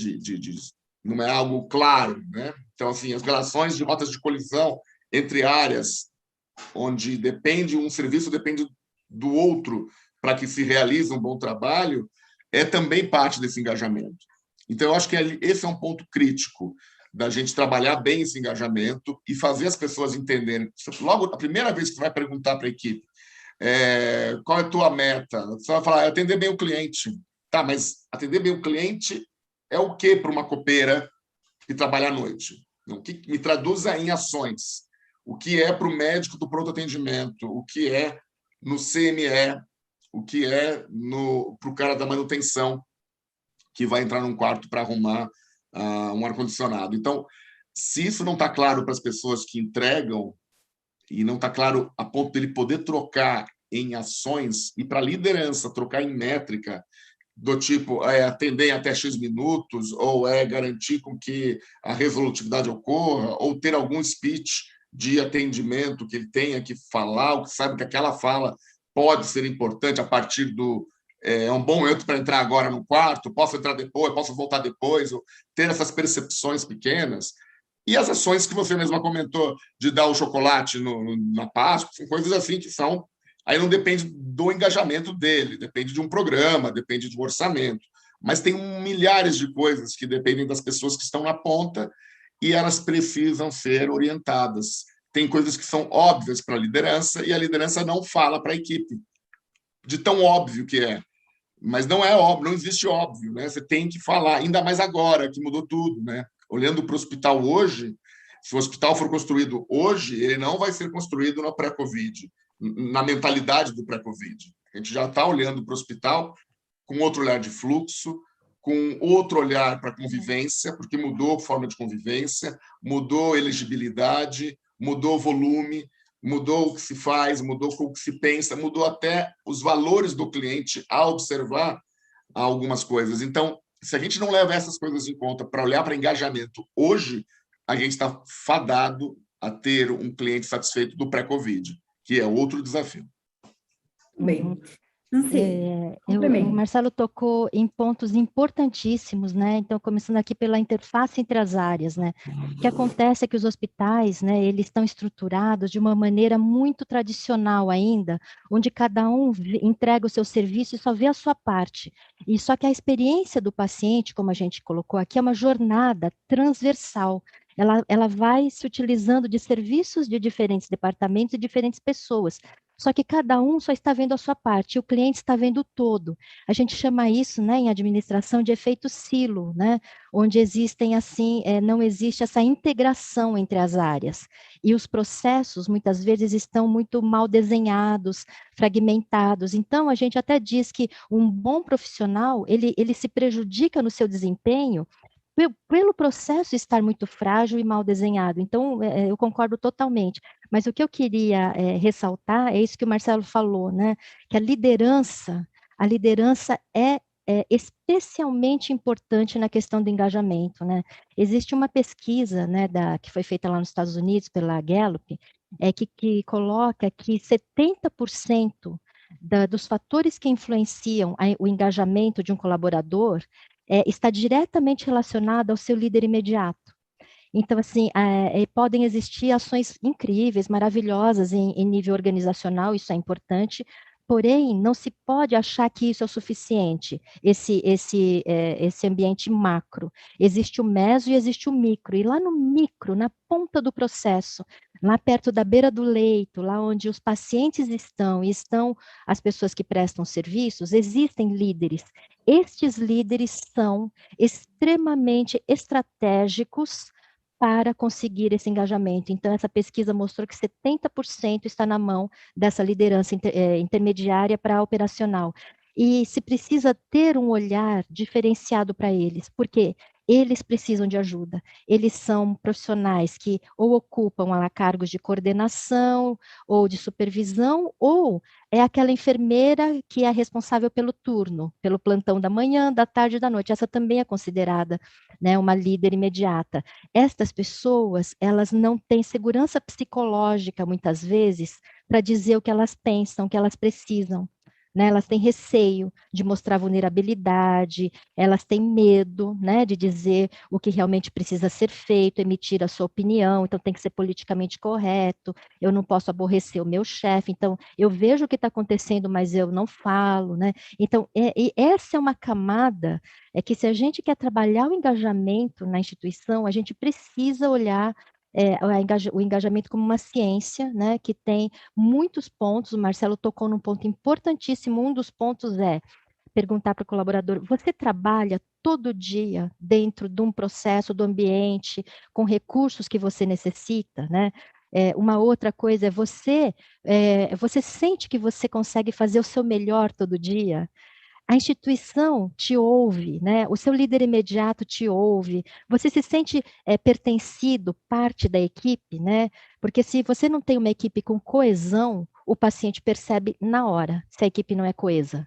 Não é algo claro, né? Então, assim, as relações de rotas de colisão entre áreas onde um serviço depende do outro para que se realize um bom trabalho, é também parte desse engajamento. Então, eu acho que esse é um ponto crítico da gente trabalhar bem esse engajamento e fazer as pessoas entenderem. Logo, a primeira vez que você vai perguntar para a equipe qual é a tua meta, você vai falar, atender bem o cliente. Tá, mas atender bem o cliente é o quê para uma copeira que trabalha à noite? O que me traduza em ações. O que é para o médico do pronto atendimento, o que é no CME, o que é para o cara da manutenção, que vai entrar num quarto para arrumar um ar-condicionado. Então, se isso não está claro para as pessoas que entregam, e não está claro a ponto dele poder trocar em ações, e para a liderança trocar em métrica, do tipo atender em até X minutos, ou garantir com que a resolutividade ocorra, ou ter algum speech de atendimento que ele tenha que falar, ou que sabe que aquela fala pode ser importante a partir do um bom momento para entrar agora no quarto, posso entrar depois, posso voltar depois, ou ter essas percepções pequenas. E as ações que você mesma comentou, de dar o chocolate na Páscoa, são coisas assim que são... Aí não depende do engajamento dele, depende de um programa, depende de um orçamento. Mas tem milhares de coisas que dependem das pessoas que estão na ponta e elas precisam ser orientadas. Tem coisas que são óbvias para a liderança e a liderança não fala para a equipe, de tão óbvio que é. Mas não é óbvio, não existe óbvio, né? Você tem que falar, ainda mais agora, que mudou tudo, né? Olhando para o hospital hoje, se o hospital for construído hoje, ele não vai ser construído na pré-Covid, na mentalidade do pré-Covid. A gente já está olhando para o hospital com outro olhar de fluxo, com outro olhar para a convivência, porque mudou a forma de convivência, mudou a elegibilidade, mudou o volume, mudou o que se faz, mudou o que se pensa, mudou até os valores do cliente a observar algumas coisas. Então, se a gente não leva essas coisas em conta para olhar para engajamento hoje, a gente está fadado a ter um cliente satisfeito do pré-Covid, que é outro desafio. Bem, não sei. O Marcelo tocou em pontos importantíssimos, né? Então, começando aqui pela interface entre as áreas, né? O que acontece é que os hospitais, né, eles estão estruturados de uma maneira muito tradicional ainda, onde cada um entrega o seu serviço e só vê a sua parte. E só que a experiência do paciente, como a gente colocou aqui, é uma jornada transversal. Ela vai se utilizando de serviços de diferentes departamentos e diferentes pessoas. Só que cada um só está vendo a sua parte, e o cliente está vendo o todo. A gente chama isso, né, em administração, de efeito silo, né, onde existem assim, não existe essa integração entre as áreas. E os processos, muitas vezes, estão muito mal desenhados, fragmentados. Então, a gente até diz que um bom profissional, ele se prejudica no seu desempenho pelo processo estar muito frágil e mal desenhado. Então, eu concordo totalmente. Mas o que eu queria ressaltar é isso que o Marcelo falou, né? Que a liderança é especialmente importante na questão do engajamento, né? Existe uma pesquisa, né, que foi feita lá nos Estados Unidos pela Gallup, que coloca que 70% dos fatores que influenciam o engajamento de um colaborador está diretamente relacionado ao seu líder imediato. Então, assim, podem existir ações incríveis, maravilhosas em nível organizacional, isso é importante, porém, não se pode achar que isso é o suficiente, esse ambiente macro. Existe o meso e existe o micro, e lá no micro, na ponta do processo, lá perto da beira do leito, lá onde os pacientes estão, e estão as pessoas que prestam serviços, existem líderes. Estes líderes são extremamente estratégicos para conseguir esse engajamento. Então, essa pesquisa mostrou que 70% está na mão dessa liderança intermediária para operacional. E se precisa ter um olhar diferenciado para eles, porque eles precisam de ajuda. Eles são profissionais que ou ocupam lá cargos de coordenação ou de supervisão, ou é aquela enfermeira que é responsável pelo turno, pelo plantão da manhã, da tarde e da noite. Essa também é considerada, né, uma líder imediata. Estas pessoas, elas não têm segurança psicológica, muitas vezes, para dizer o que elas pensam, o que elas precisam. Né, elas têm receio de mostrar vulnerabilidade, elas têm medo, né, de dizer o que realmente precisa ser feito, emitir a sua opinião, então tem que ser politicamente correto, eu não posso aborrecer o meu chefe, então eu vejo o que está acontecendo, mas eu não falo, né? Então, e essa é uma camada, que se a gente quer trabalhar o engajamento na instituição, a gente precisa olhar o engajamento como uma ciência, né, que tem muitos pontos. O Marcelo tocou num ponto importantíssimo. Um dos pontos é perguntar para o colaborador: você trabalha todo dia dentro de um processo, do ambiente, com recursos que você necessita, né? Uma outra coisa é você sente que você consegue fazer o seu melhor todo dia? A instituição te ouve, né? O seu líder imediato te ouve, você se sente pertencido, parte da equipe, né? Porque se você não tem uma equipe com coesão, o paciente percebe na hora se a equipe não é coesa.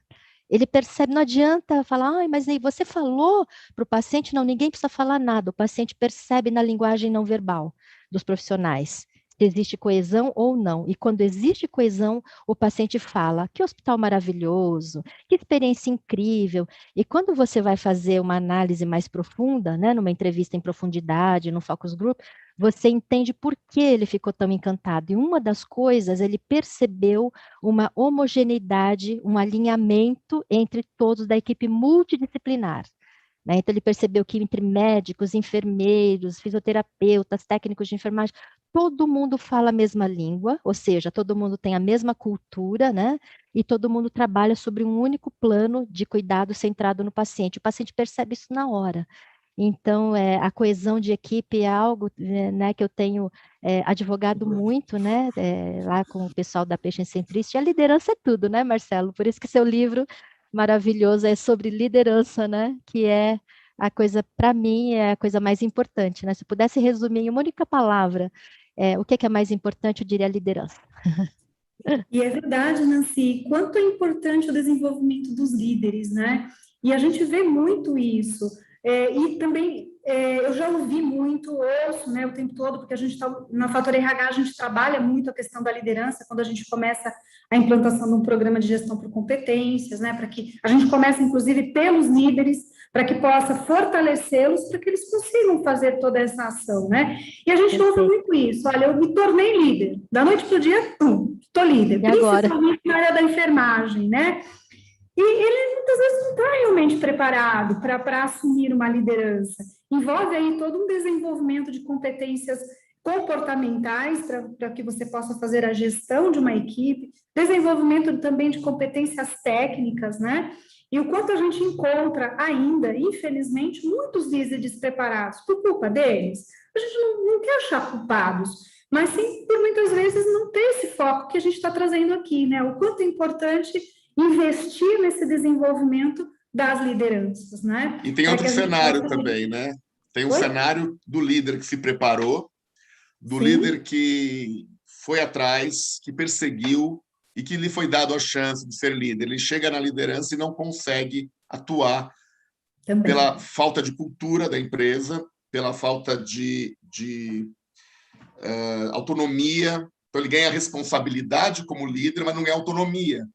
Ele percebe, não adianta falar, mas aí você falou para o paciente, não, ninguém precisa falar nada, o paciente percebe na linguagem não verbal dos profissionais se existe coesão ou não. E quando existe coesão, o paciente fala: que hospital maravilhoso, que experiência incrível. E quando você vai fazer uma análise mais profunda, né, numa entrevista em profundidade, no focus group, você entende por que ele ficou tão encantado. E uma das coisas, ele percebeu uma homogeneidade, um alinhamento entre todos da equipe multidisciplinar. Né? Então, ele percebeu que entre médicos, enfermeiros, fisioterapeutas, técnicos de enfermagem, todo mundo fala a mesma língua, ou seja, todo mundo tem a mesma cultura, né? E todo mundo trabalha sobre um único plano de cuidado centrado no paciente. O paciente percebe isso na hora. Então, a coesão de equipe é algo, né, que eu tenho advogado muito, né, lá com o pessoal da Patient Centricity. A liderança é tudo, né, Marcelo? Por isso que seu livro maravilhoso é sobre liderança, né, que é a coisa, para mim, é a coisa mais importante, né? Se eu pudesse resumir em uma única palavra, o que é mais importante, eu diria liderança. E é verdade, Nancy, quanto é importante o desenvolvimento dos líderes, né? E a gente vê muito isso. E também eu já ouvi muito, ouço, né, o tempo todo, porque a gente está na Fator RH, a gente trabalha muito a questão da liderança quando a gente começa a implantação de um programa de gestão por competências, né, para que a gente comece, inclusive, pelos líderes, para que possa fortalecê-los, para que eles consigam fazer toda essa ação, né? E a gente ouve muito isso. Olha, eu me tornei líder, da noite para o dia, estou líder, principalmente na área da enfermagem, né? E ele muitas vezes não está realmente preparado para assumir uma liderança. Envolve aí todo um desenvolvimento de competências comportamentais para que você possa fazer a gestão de uma equipe, desenvolvimento também de competências técnicas, né? E o quanto a gente encontra ainda, infelizmente, muitos líderes despreparados por culpa deles. A gente não quer achar culpados, mas sim por muitas vezes não ter esse foco que a gente está trazendo aqui, né? O quanto é importante investir nesse desenvolvimento das lideranças, né? E tem outro cenário também, né? Tem um cenário do líder que se preparou, do Sim. líder que foi atrás, que perseguiu e que lhe foi dado a chance de ser líder. Ele chega na liderança e não consegue atuar Também. pela falta de cultura da empresa, pela falta de autonomia. Então, ele ganha responsabilidade como líder, mas não ganha autonomia.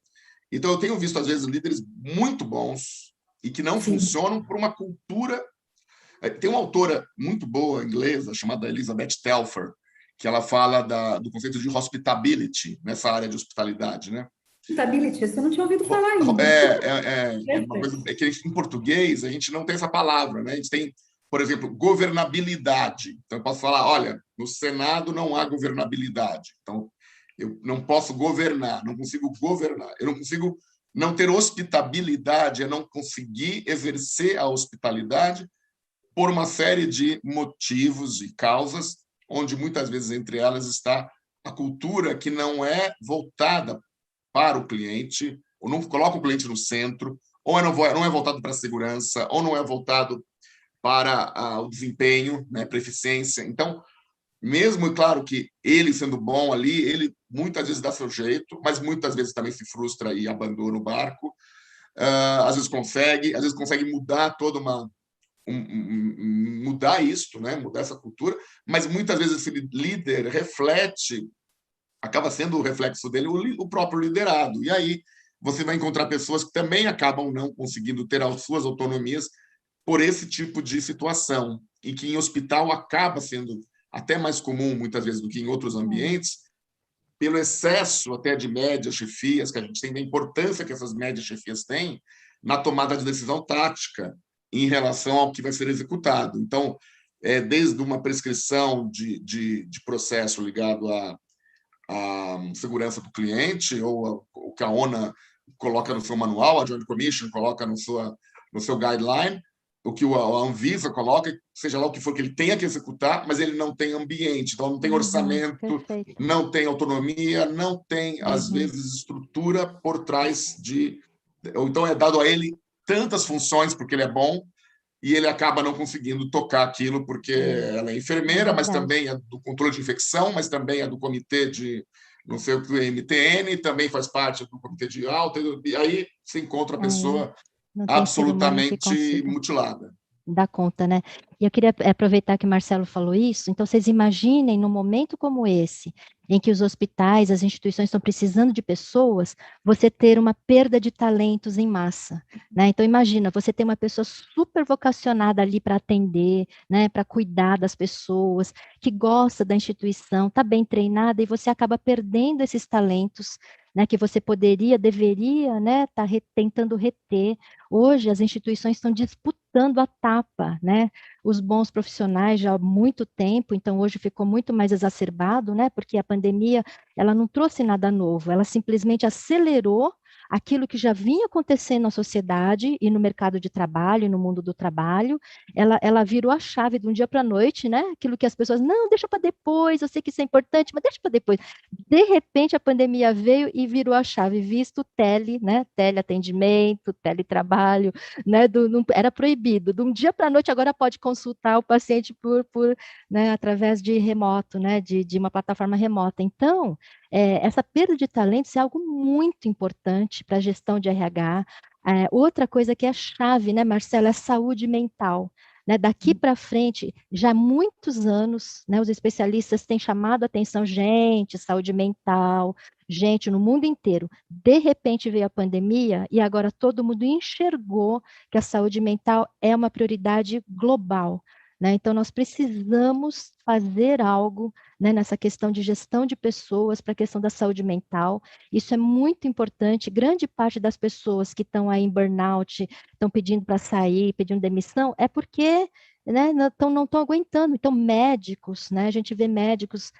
Então, eu tenho visto, às vezes, líderes muito bons e que não Sim. funcionam por uma cultura. Tem uma autora muito boa inglesa, chamada Elizabeth Telfer, que ela fala do conceito de hospitality, nessa área de hospitalidade, né? Hospitality, isso eu não tinha ouvido falar ainda. É uma coisa que em português a gente não tem essa palavra, né? A gente tem, por exemplo, governabilidade. Então, eu posso falar, olha, no Senado não há governabilidade. Então, eu não posso governar, não consigo governar. Eu não consigo não ter hospitabilidade, é não conseguir exercer a hospitalidade por uma série de motivos e causas, onde muitas vezes entre elas está a cultura que não é voltada para o cliente, ou não coloca o cliente no centro, ou não é voltado para a segurança, ou não é voltado para o desempenho, né, para a eficiência. Então, mesmo, claro, que ele sendo bom ali, ele muitas vezes dá seu jeito, mas muitas vezes também se frustra e abandona o barco. Às vezes consegue mudar toda mudar isso, né? Mudar essa cultura, mas muitas vezes esse líder acaba sendo o reflexo dele o próprio liderado. E aí você vai encontrar pessoas que também acabam não conseguindo ter as suas autonomias por esse tipo de situação, e que em hospital acaba sendo até mais comum, muitas vezes, do que em outros ambientes, pelo excesso até de médias chefias que a gente tem, da importância que essas médias chefias têm na tomada de decisão tática em relação ao que vai ser executado. Então, desde uma prescrição de processo ligado à segurança do cliente, ou o que a ONA coloca no seu manual, a Joint Commission coloca no seu guideline, o que a Anvisa coloca, seja lá o que for que ele tenha que executar, mas ele não tem ambiente, então não tem orçamento, Perfeito. não tem autonomia, não tem, às vezes, estrutura por trás ou então é dado a ele tantas funções porque ele é bom, e ele acaba não conseguindo tocar aquilo porque ela é enfermeira, mas também é do controle de infecção, mas também é do comitê de, não sei o que, MTN, também faz parte do comitê de alta, e aí se encontra a pessoa Não tem ser humano que absolutamente consiga mutilada. dar conta, né? E eu queria aproveitar que o Marcelo falou isso, então vocês imaginem num momento como esse, em que os hospitais, as instituições estão precisando de pessoas, você ter uma perda de talentos em massa, né? Então imagina, você tem uma pessoa super vocacionada ali para atender, né, para cuidar das pessoas, que gosta da instituição, está bem treinada, e você acaba perdendo esses talentos, né, que você deveria, né, tá tentando reter. Hoje as instituições estão disputando a tapa, né? Os bons profissionais já há muito tempo, então hoje ficou muito mais exacerbado, né? Porque a pandemia, ela não trouxe nada novo, ela simplesmente acelerou aquilo que já vinha acontecendo na sociedade e no mercado de trabalho, no mundo do trabalho. Ela virou a chave de um dia para a noite, né? Aquilo que as pessoas, não, deixa para depois, eu sei que isso é importante, mas deixa para depois. De repente a pandemia veio e virou a chave, visto né? Teleatendimento, teletrabalho, né? Era proibido. De um dia para a noite agora pode consultar o paciente né, através de remoto, né? De uma plataforma remota. Então, essa perda de talentos é algo muito importante para a gestão de RH. Outra coisa que é chave, né, Marcela, é a saúde mental. Né, daqui para frente, já há muitos anos, né, os especialistas têm chamado a atenção, gente, saúde mental, gente, no mundo inteiro. De repente veio a pandemia e agora todo mundo enxergou que a saúde mental é uma prioridade global. Né? Então, nós precisamos fazer algo, né, nessa questão de gestão de pessoas para a questão da saúde mental. Isso é muito importante. Grande parte das pessoas que estão aí em burnout, estão pedindo para sair, pedindo demissão, é porque, né, não estão aguentando. Então, médicos, né, a gente vê médicos,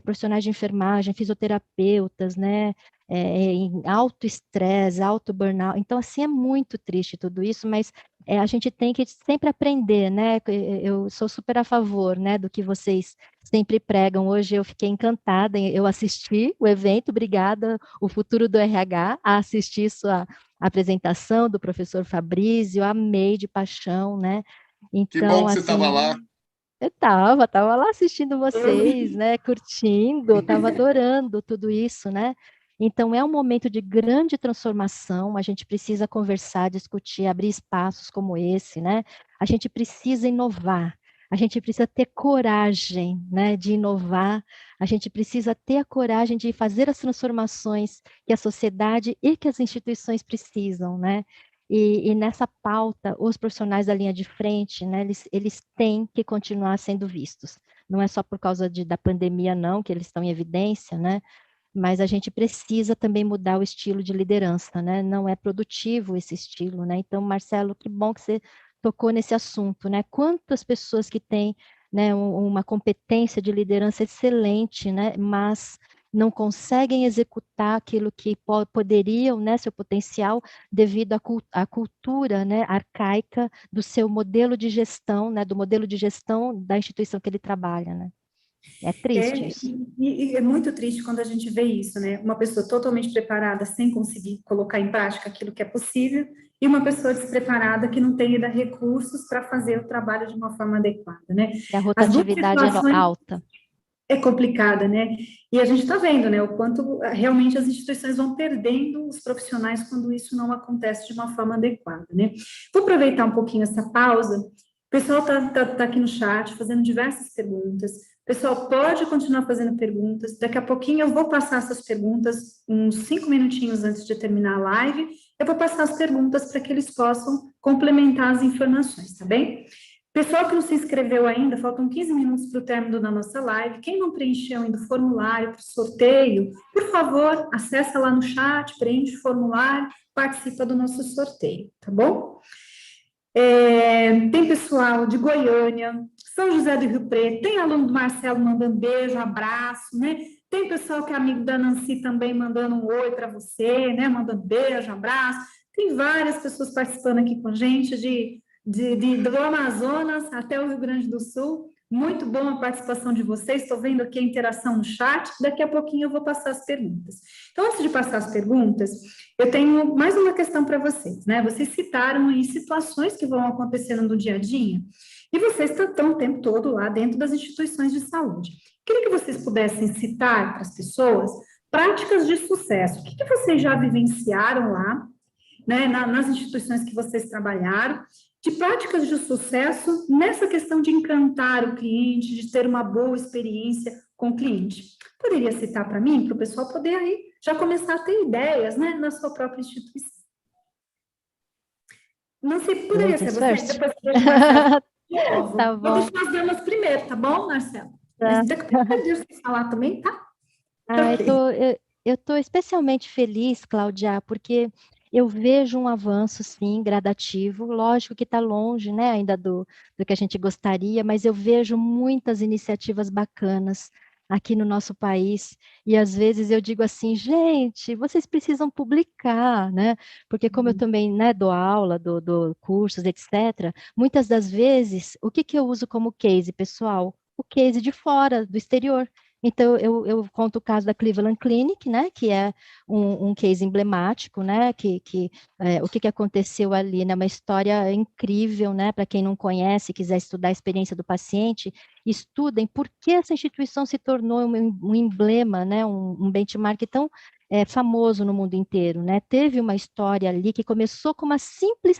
profissionais de enfermagem, fisioterapeutas, né, em alto estresse, alto burnout. Então, assim, é muito triste tudo isso, mas a gente tem que sempre aprender, né? Eu sou super a favor, né, do que vocês sempre pregam. Hoje eu fiquei encantada, eu assisti o evento, obrigada, o Futuro do RH, a assistir sua apresentação do professor Fabrício, amei de paixão, né? Que bom Então, que você estava assim, lá. eu estava lá assistindo vocês, né, curtindo, estava adorando tudo isso, né? Então, é um momento de grande transformação, a gente precisa conversar, discutir, abrir espaços como esse, né? A gente precisa inovar, a gente precisa ter coragem, né, de inovar, a gente precisa ter a coragem de fazer as transformações que a sociedade e que as instituições precisam, né? E nessa pauta, os profissionais da linha de frente, né, eles têm que continuar sendo vistos. Não é só por causa da pandemia, não, que eles estão em evidência, né? Mas a gente precisa também mudar o estilo de liderança, né? Não é produtivo esse estilo, né? Então, Marcelo, que bom que você tocou nesse assunto, né? Quantas pessoas que têm, né, uma competência de liderança excelente, né? Mas não conseguem executar aquilo que poderiam, né, seu potencial, devido à cultura, né, arcaica do seu modelo de gestão, né, do modelo de gestão da instituição que ele trabalha, né? É triste É, isso. e é muito triste quando a gente vê isso, né? Uma pessoa totalmente preparada sem conseguir colocar em prática aquilo que é possível, e uma pessoa despreparada que não tem ainda recursos para fazer o trabalho de uma forma adequada, né? E a As duas rotatividade é situações alta. é complicada, né? E a gente está vendo, né, o quanto realmente as instituições vão perdendo os profissionais quando isso não acontece de uma forma adequada, né? Vou aproveitar um pouquinho essa pausa. O pessoal está aqui no chat fazendo diversas perguntas. Pessoal, pode continuar fazendo perguntas. Daqui a pouquinho eu vou passar essas perguntas, uns 5 minutinhos antes de terminar a live. Eu vou passar as perguntas para que eles possam complementar as informações, tá bem? Pessoal que não se inscreveu ainda, faltam 15 minutos para o término da nossa live. Quem não preencheu ainda o formulário para o sorteio, por favor, acessa lá no chat, preenche o formulário, participa do nosso sorteio, tá bom? Tem pessoal de Goiânia, São José do Rio Preto, tem aluno do Marcelo mandando beijo, abraço, né? Tem pessoal que é amigo da Nancy também mandando um oi para você, né? Mandando beijo, abraço. Tem várias pessoas participando aqui com a gente do Amazonas até o Rio Grande do Sul. Muito bom a participação de vocês. Estou vendo aqui a interação no chat. Daqui a pouquinho eu vou passar as perguntas. Então, antes de passar as perguntas, eu tenho mais uma questão para vocês, né? Vocês citaram aí situações que vão acontecendo no dia a dia e vocês estão o tempo todo lá dentro das instituições de saúde. Queria que vocês pudessem citar para as pessoas práticas de sucesso. O que vocês já vivenciaram lá, né, nas instituições que vocês trabalharam, de práticas de sucesso nessa questão de encantar o cliente, de ter uma boa experiência com o cliente. Poderia citar para mim, para o pessoal poder aí já começar a ter ideias, né, na sua própria instituição. Não sei, poderia ser você, depois deixa o Marcelo de novo. Tá Vou bom. deixar as damas primeiro, tá bom, Marcelo? Tá. Mas depois deixa você falar também, tá? Eu tô especialmente feliz, Cláudia, porque eu vejo um avanço, sim, gradativo. Lógico que está longe, né, ainda do que a gente gostaria, mas eu vejo muitas iniciativas bacanas aqui no nosso país. E às vezes eu digo assim, gente, vocês precisam publicar, né? Porque como eu também, né, dou aula, dou cursos, etc., muitas das vezes, o que eu uso como case, pessoal? O case de fora, do exterior. Então, eu conto o caso da Cleveland Clinic, né, que é um case emblemático, né, o que aconteceu ali, né, uma história incrível, né, para quem não conhece, quiser estudar a experiência do paciente, estudem por que essa instituição se tornou um emblema, né, um benchmark tão famoso no mundo inteiro, né, teve uma história ali que começou com uma simples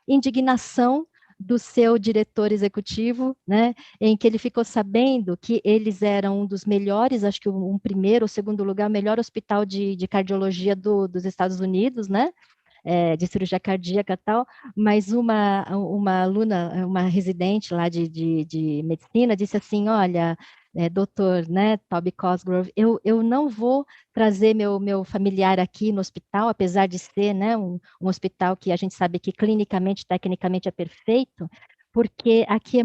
indignação do seu diretor executivo, né, em que ele ficou sabendo que eles eram um dos melhores, acho que um primeiro ou segundo lugar, o melhor hospital de cardiologia dos Estados Unidos, né, de cirurgia cardíaca e tal, mas uma aluna, uma residente lá de medicina, disse assim, olha, doutor, né, Toby Cosgrove, eu não vou trazer meu familiar aqui no hospital, apesar de ser, né, um hospital que a gente sabe que clinicamente, tecnicamente é perfeito, porque aqui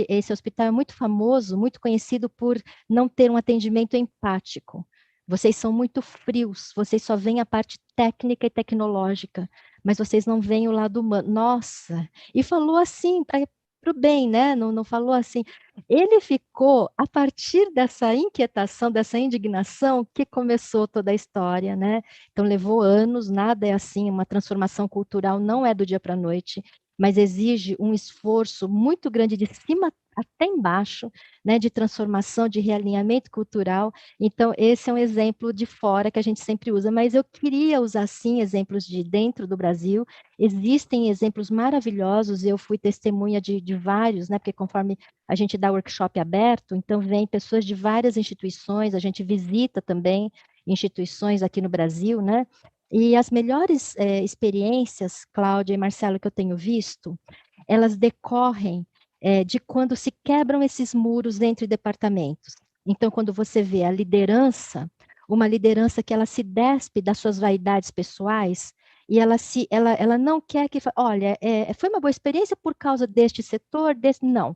esse hospital é muito famoso, muito conhecido por não ter um atendimento empático. Vocês são muito frios, vocês só veem a parte técnica e tecnológica, mas vocês não veem o lado humano. Nossa! E falou assim, para o bem, né? Não falou assim. Ele ficou, a partir dessa inquietação, dessa indignação, que começou toda a história, né? Então, levou anos, nada é assim, uma transformação cultural não é do dia para a noite. mas exige um esforço muito grande de cima até embaixo, né, de transformação, de realinhamento cultural. Então, esse é um exemplo de fora que a gente sempre usa, mas eu queria usar, sim, exemplos de dentro do Brasil. Existem exemplos maravilhosos, eu fui testemunha de vários, né, porque conforme a gente dá workshop aberto, então vem pessoas de várias instituições, a gente visita também instituições aqui no Brasil, né, e as melhores experiências, Cláudia e Marcelo, que eu tenho visto, elas decorrem de quando se quebram esses muros entre departamentos. Então, quando você vê a liderança, uma liderança que ela se despe das suas vaidades pessoais, e ela não quer que, olha, foi uma boa experiência por causa deste setor, desse, não.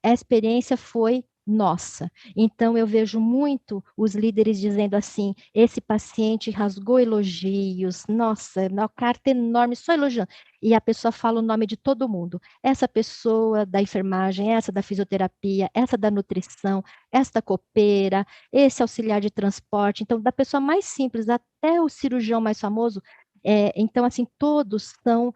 A experiência foi nossa. Então, eu vejo muito os líderes dizendo assim: esse paciente rasgou elogios, nossa, uma carta enorme, só elogiando. E a pessoa fala o nome de todo mundo. Essa pessoa da enfermagem, essa da fisioterapia, essa da nutrição, esta copeira, esse auxiliar de transporte. Então, da pessoa mais simples até o cirurgião mais famoso. Então, assim, todos são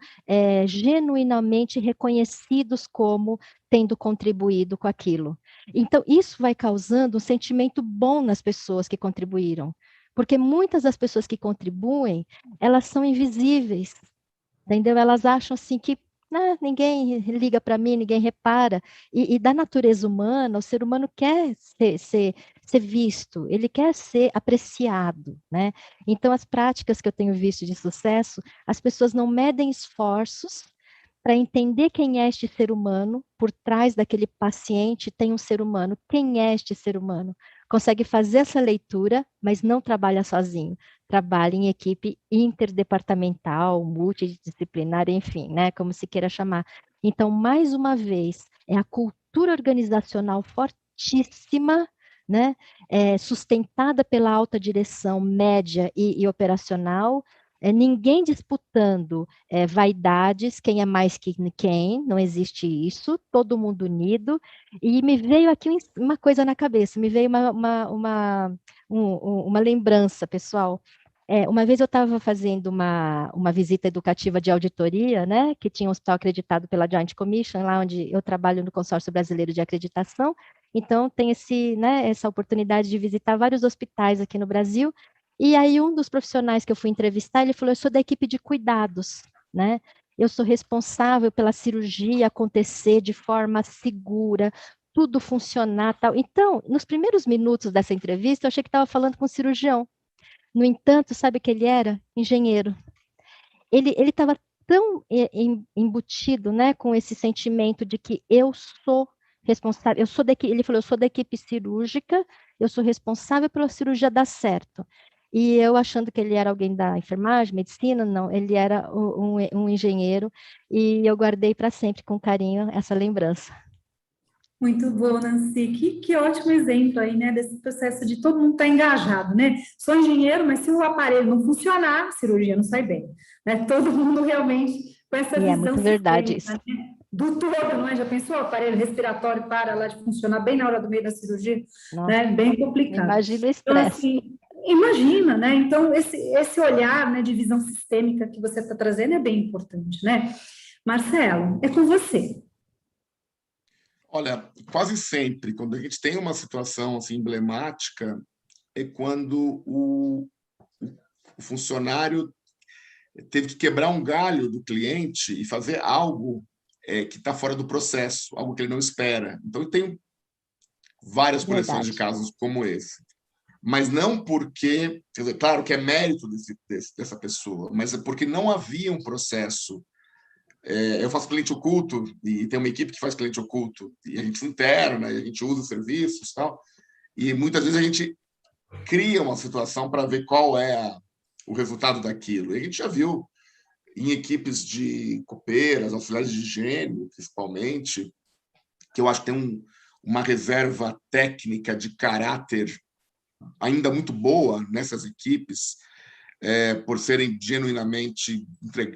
genuinamente reconhecidos como tendo contribuído com aquilo. Então, isso vai causando um sentimento bom nas pessoas que contribuíram, porque muitas das pessoas que contribuem, elas são invisíveis, entendeu? Elas acham assim que ninguém liga para mim, ninguém repara. E da natureza humana, o ser humano quer ser visto, ele quer ser apreciado, né? Então, as práticas que eu tenho visto de sucesso, as pessoas não medem esforços para entender quem é este ser humano, por trás daquele paciente tem um ser humano. Quem é este ser humano? Consegue fazer essa leitura, mas não trabalha sozinho. Trabalha em equipe interdepartamental, multidisciplinar, enfim, né, como se queira chamar. Então, mais uma vez, é a cultura organizacional fortíssima, né, sustentada pela alta direção média e operacional, ninguém disputando vaidades, quem é mais que quem, não existe isso, todo mundo unido, e me veio aqui uma coisa na cabeça, me veio uma lembrança, pessoal. Uma vez eu estava fazendo uma visita educativa de auditoria, né, que tinha um hospital acreditado pela Joint Commission, lá onde eu trabalho no Consórcio Brasileiro de Acreditação, então tem essa oportunidade de visitar vários hospitais aqui no Brasil. E aí um dos profissionais que eu fui entrevistar, ele falou: eu sou da equipe de cuidados, né? Eu sou responsável pela cirurgia acontecer de forma segura, tudo funcionar, tal. Então, nos primeiros minutos dessa entrevista, eu achei que estava falando com um cirurgião. No entanto, sabe o que ele era? Engenheiro. Ele estava tão embutido, né, com esse sentimento de que eu sou responsável, ele falou, eu sou da equipe cirúrgica, eu sou responsável pela cirurgia dar certo. E eu achando que ele era alguém da enfermagem, medicina, não, ele era um engenheiro, e eu guardei para sempre com carinho essa lembrança. Muito bom, Nancy. Que ótimo exemplo aí, né, desse processo de todo mundo estar engajado, né? Sou engenheiro, mas se o aparelho não funcionar, a cirurgia não sai bem, né? Todo mundo realmente com essa visão muito verdade sistêmica, isso. né? Do todo, não é? Já pensou? O aparelho respiratório para lá de funcionar bem na hora do meio da cirurgia, Nossa, né? Bem complicado. imagina o Então, estresse. assim, imagina, né? Então, esse olhar, né, de visão sistêmica que você está trazendo é bem importante, né? Marcelo, é com você. Olha, quase sempre, quando a gente tem uma situação assim emblemática, é quando o funcionário teve que quebrar um galho do cliente e fazer algo que está fora do processo, algo que ele não espera. Então, eu tenho várias coleções de casos como esse. Mas não porque, quer dizer, claro que é mérito dessa pessoa, mas é porque não havia um processo. Eu faço cliente oculto e tem uma equipe que faz cliente oculto e a gente se interna, e a gente usa serviços e tal, e muitas vezes a gente cria uma situação para ver qual é o resultado daquilo. E a gente já viu em equipes de copeiras, auxiliares de higiene, principalmente, que eu acho que tem uma reserva técnica de caráter ainda muito boa nessas equipes, por serem genuinamente,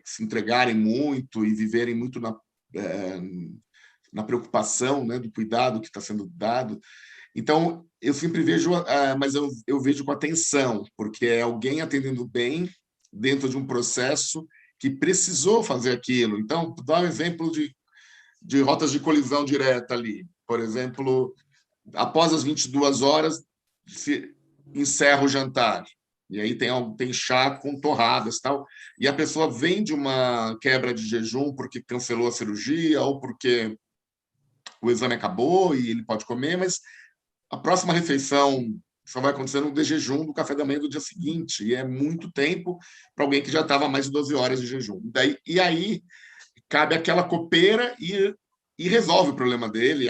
se entregarem muito e viverem muito na preocupação, né, do cuidado que está sendo dado. Então, eu sempre vejo, mas eu vejo com atenção, porque é alguém atendendo bem dentro de um processo que precisou fazer aquilo. Então, dá um exemplo de rotas de colisão direta ali. Por exemplo, após as 22 horas, se encerra o jantar. E aí tem chá com torradas e tal. E a pessoa vem de uma quebra de jejum porque cancelou a cirurgia ou porque o exame acabou e ele pode comer, mas a próxima refeição só vai acontecer no de jejum do café da manhã do dia seguinte. E é muito tempo para alguém que já estava mais de 12 horas de jejum. E aí cabe aquela copeira e resolve o problema dele,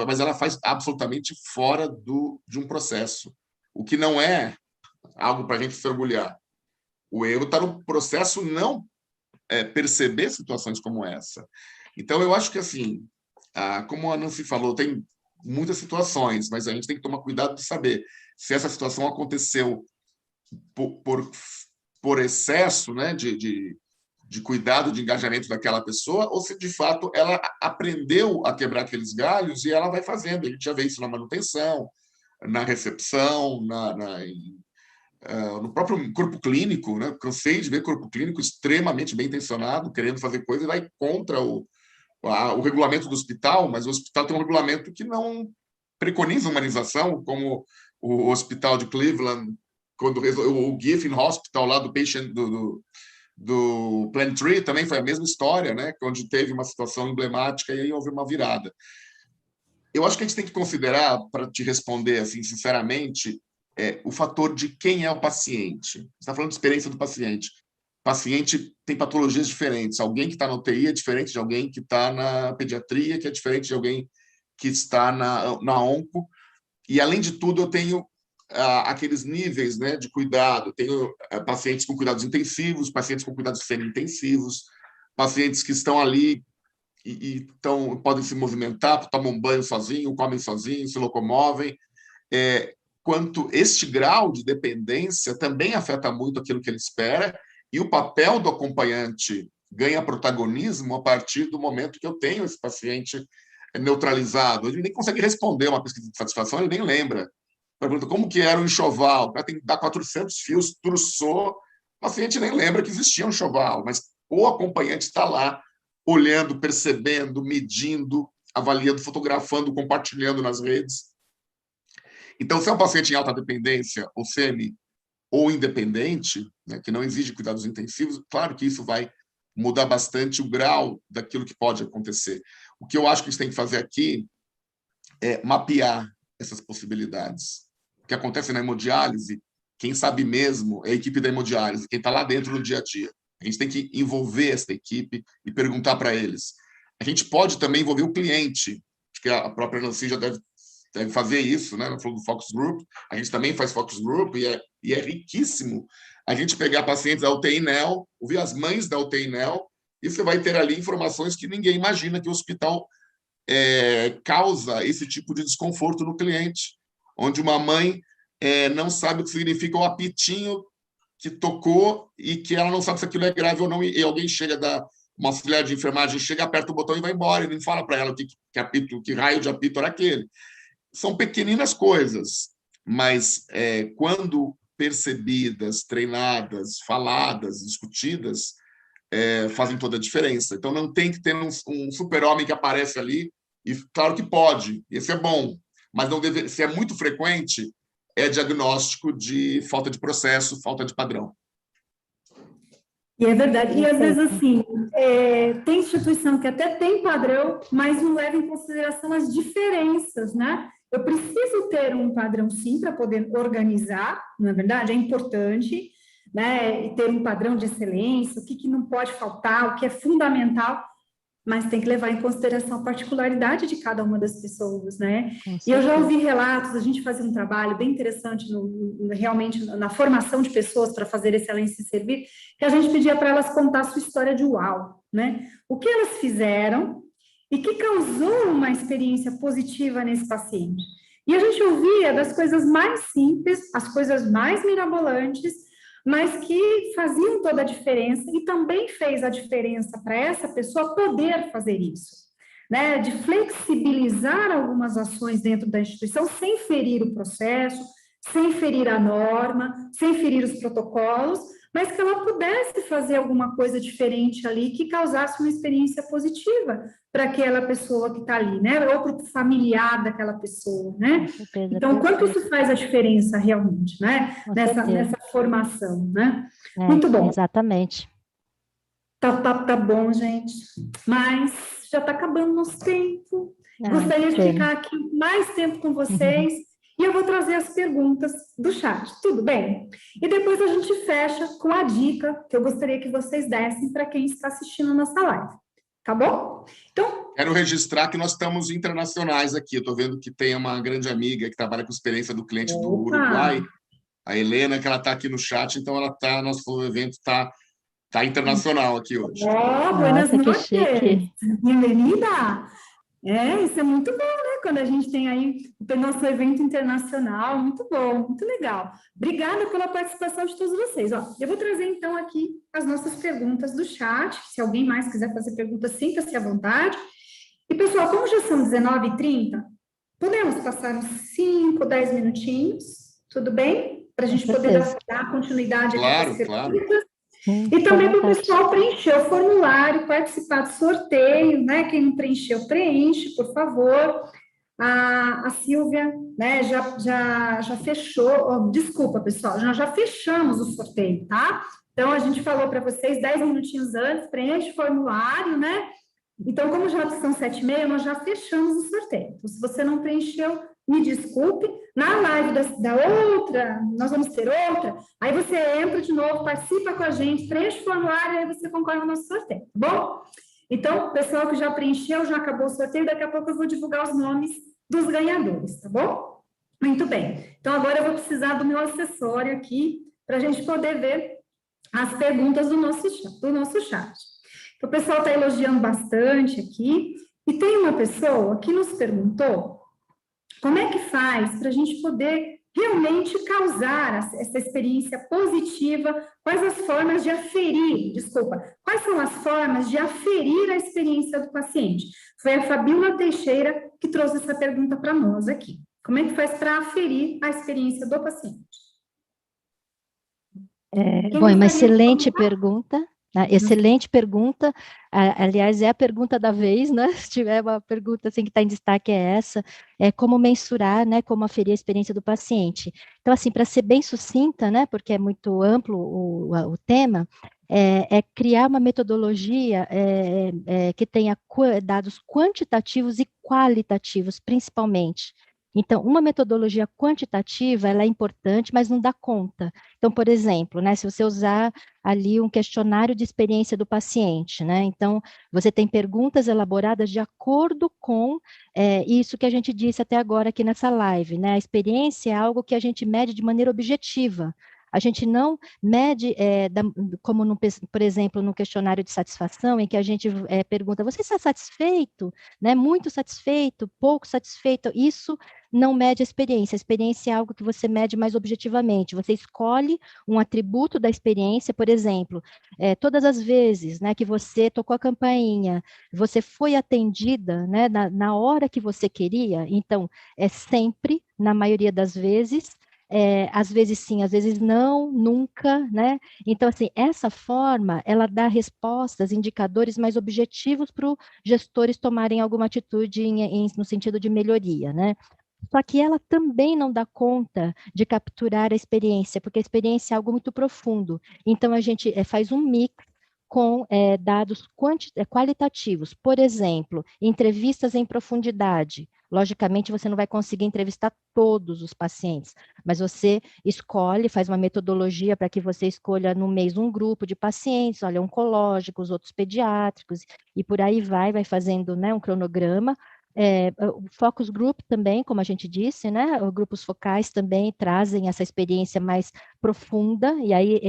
mas ela faz absolutamente fora de um processo, o que não é algo para a gente se orgulhar. O erro está no processo não perceber situações como essa. Então, eu acho que, assim, como a Nancy falou, tem muitas situações, mas a gente tem que tomar cuidado de saber se essa situação aconteceu por excesso, né, de cuidado, de engajamento daquela pessoa, ou se, de fato, ela aprendeu a quebrar aqueles galhos e ela vai fazendo. A gente já vê isso na manutenção, na recepção, no próprio corpo clínico, né? Cansei de ver corpo clínico extremamente bem intencionado, querendo fazer coisa e vai contra o regulamento do hospital, mas o hospital tem um regulamento que não preconiza humanização, como o hospital de Cleveland, quando o Giffen Hospital lá do patient do Plantree também foi a mesma história, né? Onde teve uma situação emblemática e aí houve uma virada. Eu acho que a gente tem que considerar, para te responder assim, sinceramente, o fator de quem é o paciente. Você está falando de experiência do paciente. O paciente tem patologias diferentes. Alguém que está na UTI é diferente de alguém que está na pediatria, que é diferente de alguém que está na onco. E, além de tudo, eu tenho aqueles níveis, né, de cuidado. Tenho pacientes com cuidados intensivos, pacientes com cuidados semi-intensivos, pacientes que estão ali podem se movimentar, tomam banho sozinho, comem sozinho, se locomovem. Quanto este grau de dependência também afeta muito aquilo que ele espera, e o papel do acompanhante ganha protagonismo a partir do momento que eu tenho esse paciente neutralizado. Ele nem consegue responder uma pesquisa de satisfação, ele nem lembra. Pergunta como que era o enxoval, o cara tem que dar 400 fios, truçou, o paciente nem lembra que existia um enxoval, mas o acompanhante está lá, olhando, percebendo, medindo, avaliando, fotografando, compartilhando nas redes. Então, se é um paciente em alta dependência, ou semi, ou independente, né, que não exige cuidados intensivos, claro que isso vai mudar bastante o grau daquilo que pode acontecer. O que eu acho que a gente tem que fazer aqui é mapear essas possibilidades. O que acontece na hemodiálise, quem sabe mesmo é a equipe da hemodiálise, quem está lá dentro no dia a dia. A gente tem que envolver essa equipe e perguntar para eles. A gente pode também envolver o cliente, acho que a própria Nancy já deve fazer isso, né? Ela falou do Focus Group, a gente também faz Focus Group e é riquíssimo a gente pegar pacientes da UTI NEL, ouvir as mães da UTI NEL, e você vai ter ali informações que ninguém imagina que o hospital causa esse tipo de desconforto no cliente, onde uma mãe não sabe o que significa o apitinho que tocou e que ela não sabe se aquilo é grave ou não, e alguém chega uma auxiliar de enfermagem chega, aperta o botão e vai embora, e nem fala para ela que raio de apito era aquele. São pequeninas coisas, mas quando percebidas, treinadas, faladas, discutidas, fazem toda a diferença. Então, não tem que ter um super-homem que aparece ali, e claro que pode, esse é bom, mas não deve, se é muito frequente, é diagnóstico de falta de processo, falta de padrão. E é verdade. E, às vezes, assim, tem instituição que até tem padrão, mas não leva em consideração as diferenças, né? Eu preciso ter um padrão, sim, para poder organizar, não é verdade? É importante, né? E ter um padrão de excelência, o que não pode faltar, o que é fundamental, mas tem que levar em consideração a particularidade de cada uma das pessoas, né? E eu já ouvi relatos, a gente fazia um trabalho bem interessante realmente na formação de pessoas para fazer excelência em servir, que a gente pedia para elas contar a sua história de uau, né? O que elas fizeram e que causou uma experiência positiva nesse paciente. E a gente ouvia das coisas mais simples, as coisas mais mirabolantes, mas que faziam toda a diferença e também fez a diferença para essa pessoa poder fazer isso, né? De flexibilizar algumas ações dentro da instituição sem ferir o processo, sem ferir a norma, sem ferir os protocolos, mas que ela pudesse fazer alguma coisa diferente ali que causasse uma experiência positiva para aquela pessoa que está ali, né? Ou para o familiar daquela pessoa, né? Com certeza, Então, quanto perfeito. isso faz a diferença realmente, né? Com Nessa certeza. formação, né? Muito bom. Exatamente. Tá bom, gente, mas já está acabando nosso tempo. Gostaria de Pena. ficar aqui mais tempo com vocês e eu vou trazer as perguntas do chat, tudo bem? E depois a gente fecha com a dica que eu gostaria que vocês dessem para quem está assistindo a nossa live, tá bom? Então, quero registrar que nós estamos internacionais aqui. Eu estou vendo que tem uma grande amiga que trabalha com experiência do cliente do Uruguai, a Helena, que ela está aqui no chat, então ela está, nosso evento está internacional aqui hoje. Buenas Nossa, que noches! chique. Bem-vinda! Isso é muito bom, né? Quando a gente tem aí o nosso evento internacional, muito bom, muito legal. Obrigada pela participação de todos vocês. Ó, eu vou trazer, então, aqui as nossas perguntas do chat. Se alguém mais quiser fazer perguntas, sinta-se à vontade. E, pessoal, como já são 19h30, podemos passar uns 5, 10 minutinhos, tudo bem? Para a gente poder dar continuidade aqui às perguntas. E também para o pessoal preencher o formulário, participar do sorteio, né? Quem não preencheu, preenche, por favor. A Silvia, né, já fechou, desculpa, pessoal, já fechamos o sorteio, tá? Então, a gente falou para vocês 10 minutinhos antes, preenche o formulário, né? Então, como já são 7h30, nós já fechamos o sorteio. Então, se você não preencheu, me desculpe. Na live da outra, nós vamos ter outra, aí você entra de novo, participa com a gente, preenche o formulário e aí você concorre ao nosso sorteio, tá bom? Então, o pessoal que já preencheu, já acabou o sorteio, daqui a pouco eu vou divulgar os nomes dos ganhadores, tá bom? Muito bem. Então, agora eu vou precisar do meu acessório aqui, para a gente poder ver as perguntas do nosso chat. Então, o pessoal está elogiando bastante aqui, e tem uma pessoa que nos perguntou como é que faz para a gente poder realmente causar essa experiência positiva, quais as formas de aferir, quais são as formas de aferir a experiência do paciente? Foi a Fabíola Teixeira que trouxe essa pergunta para nós aqui. Como é que faz para aferir a experiência do paciente? Bom, é uma excelente pergunta. Excelente pergunta, aliás, é a pergunta da vez, né? Se tiver uma pergunta assim que está em destaque, é essa, é como mensurar, né? Como aferir a experiência do paciente. Então, assim, para ser bem sucinta, né? Porque é muito amplo o tema, é criar uma metodologia que tenha dados quantitativos e qualitativos, principalmente. Então, uma metodologia quantitativa, ela é importante, mas não dá conta. Então, por exemplo, né, se você usar ali um questionário de experiência do paciente, né, então, você tem perguntas elaboradas de acordo com isso que a gente disse até agora aqui nessa live, né, a experiência é algo que a gente mede de maneira objetiva. A gente não mede, como, por exemplo, no questionário de satisfação, em que a gente pergunta, você está satisfeito? Né? Muito satisfeito? Pouco satisfeito? Isso não mede a experiência é algo que você mede mais objetivamente, você escolhe um atributo da experiência, por exemplo, todas as vezes, né, que você tocou a campainha, você foi atendida, né, na hora que você queria, então, é sempre, na maioria das vezes, às vezes sim, às vezes não, nunca, né? Então, assim, essa forma, ela dá respostas, indicadores mais objetivos para os gestores tomarem alguma atitude no sentido de melhoria, né? Só que ela também não dá conta de capturar a experiência, porque a experiência é algo muito profundo. Então, a gente faz um mix com dados qualitativos. Por exemplo, entrevistas em profundidade. Logicamente, você não vai conseguir entrevistar todos os pacientes, mas você escolhe, faz uma metodologia para que você escolha no mês um grupo de pacientes, olha, oncológicos, outros pediátricos, e por aí vai fazendo, né, um cronograma. O focus group também, como a gente disse, né, os grupos focais também trazem essa experiência mais profunda, e aí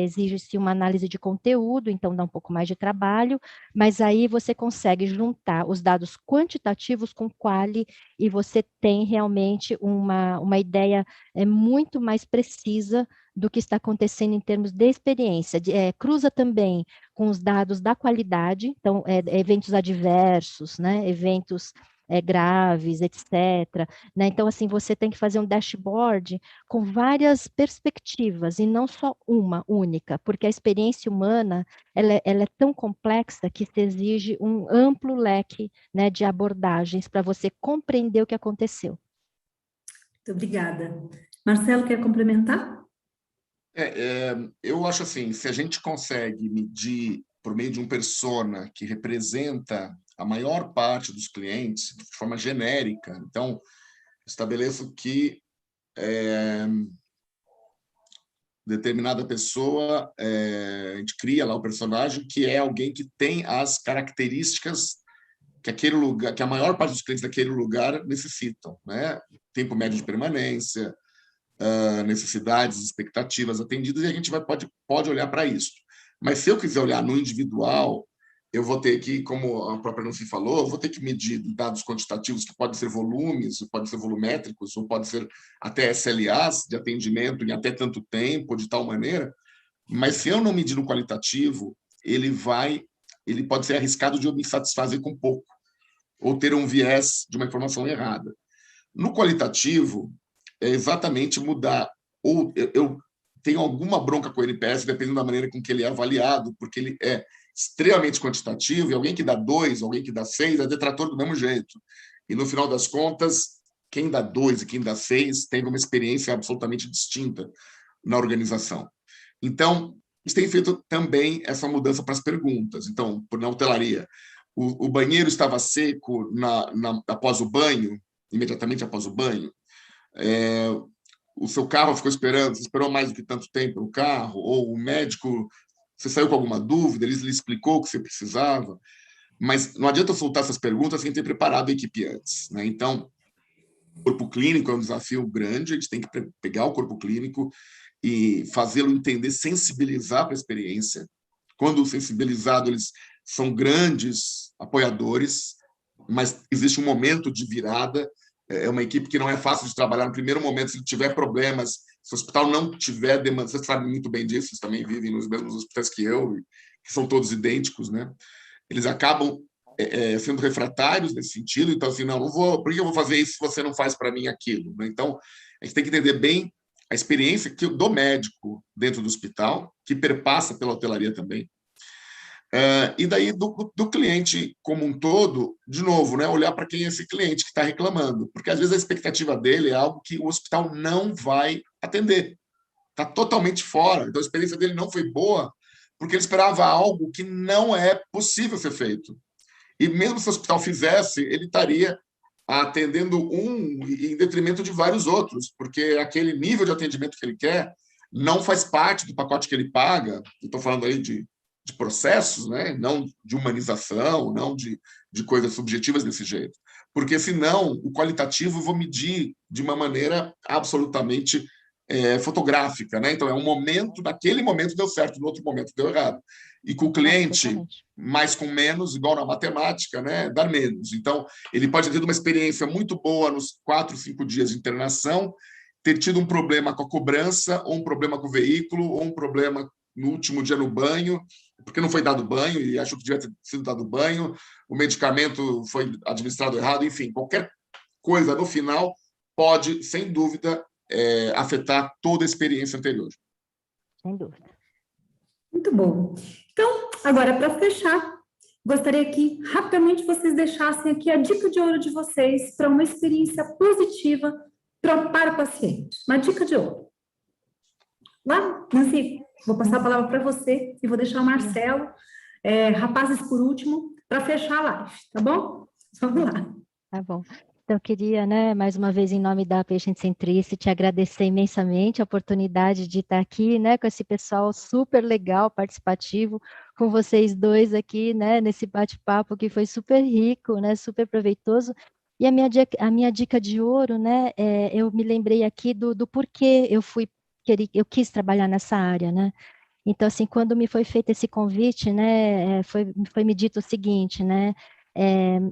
exige-se uma análise de conteúdo, então dá um pouco mais de trabalho, mas aí você consegue juntar os dados quantitativos com quali, e você tem realmente uma ideia muito mais precisa do que está acontecendo em termos de experiência. Cruza também com os dados da qualidade, então, eventos adversos, né, eventos graves, etc., né? Então, assim, você tem que fazer um dashboard com várias perspectivas e não só uma única, porque a experiência humana ela é tão complexa que se exige um amplo leque, né, de abordagens para você compreender o que aconteceu. Muito obrigada. Marcelo, quer complementar? Eu acho assim, se a gente consegue medir por meio de um persona que representa a maior parte dos clientes de forma genérica, então estabeleço que determinada pessoa, a gente cria lá o personagem que é alguém que tem as características que aquele lugar, que a maior parte dos clientes daquele lugar necessitam, né? Tempo médio de permanência, necessidades, expectativas atendidas, e a gente pode olhar para isso. Mas se eu quiser olhar no individual, eu vou ter que, como a própria Nancy falou, eu vou ter que medir dados quantitativos que podem ser volumes, podem ser volumétricos, ou pode ser até SLAs de atendimento em até tanto tempo, de tal maneira. Mas se eu não medir no qualitativo, ele pode ser arriscado de eu me satisfazer com pouco, ou ter um viés de uma informação errada. No qualitativo, é exatamente mudar. Ou eu tenho alguma bronca com o NPS, dependendo da maneira com que ele é avaliado, porque ele é extremamente quantitativo, e alguém que dá 2, alguém que dá 6, é detrator do mesmo jeito. E, no final das contas, quem dá 2 e quem dá 6 tem uma experiência absolutamente distinta na organização. Então, isso tem feito também essa mudança para as perguntas. Então, na hotelaria, o banheiro estava seco após o banho, imediatamente após o banho, o seu carro ficou esperando, você esperou mais do que tanto tempo no carro, ou o médico, você saiu com alguma dúvida, ele lhe explicou o que você precisava, mas não adianta soltar essas perguntas sem ter preparado a equipe antes, né? Então, o corpo clínico é um desafio grande, a gente tem que pegar o corpo clínico e fazê-lo entender, sensibilizar para a experiência. Quando sensibilizado, eles são grandes apoiadores, mas existe um momento de virada. É uma equipe que não é fácil de trabalhar no primeiro momento. Se tiver problemas, se o hospital não tiver demanda, vocês sabem muito bem disso, vocês também vivem nos mesmos hospitais que eu, que são todos idênticos, né? Eles acabam sendo refratários nesse sentido. Então, assim, não vou, por que eu vou fazer isso se você não faz para mim aquilo? Né? Então, a gente tem que entender bem a experiência do médico dentro do hospital, que perpassa pela hotelaria também. E daí do cliente como um todo, de novo, né, olhar para quem é esse cliente que está reclamando, porque às vezes a expectativa dele é algo que o hospital não vai atender, está totalmente fora, então a experiência dele não foi boa, porque ele esperava algo que não é possível ser feito. E mesmo se o hospital fizesse, ele estaria atendendo em detrimento de vários outros, porque aquele nível de atendimento que ele quer não faz parte do pacote que ele paga. Estou falando aí de processos, né? Não de humanização, não de coisas subjetivas desse jeito. Porque, senão, o qualitativo eu vou medir de uma maneira absolutamente fotográfica, né? Então, é um momento, naquele momento deu certo, no outro momento deu errado. E com o cliente, mais com menos, igual na matemática, né? Dar menos. Então, ele pode ter tido uma experiência muito boa nos 4, 5 dias de internação, ter tido um problema com a cobrança, ou um problema com o veículo, ou um problema no último dia no banho, porque não foi dado banho e achou que devia ter sido dado banho, o medicamento foi administrado errado, enfim, qualquer coisa no final pode, sem dúvida, afetar toda a experiência anterior. Sem dúvida. Muito bom. Então, agora, para fechar, gostaria que rapidamente vocês deixassem aqui a dica de ouro de vocês para uma experiência positiva para o paciente. Uma dica de ouro. Lá, Nancy, vou passar a palavra para você e vou deixar o Marcelo, rapazes por último, para fechar a live, tá bom? Vamos lá. Tá bom. Então, eu queria, né, mais uma vez, em nome da Patient Centricity, te agradecer imensamente a oportunidade de estar aqui, né, com esse pessoal super legal, participativo, com vocês dois aqui, né, nesse bate-papo que foi super rico, né, super proveitoso. E a minha dica de ouro, né, eu me lembrei aqui do porquê eu quis trabalhar nessa área, né. Então, assim, quando me foi feito esse convite, né, foi me dito o seguinte, né,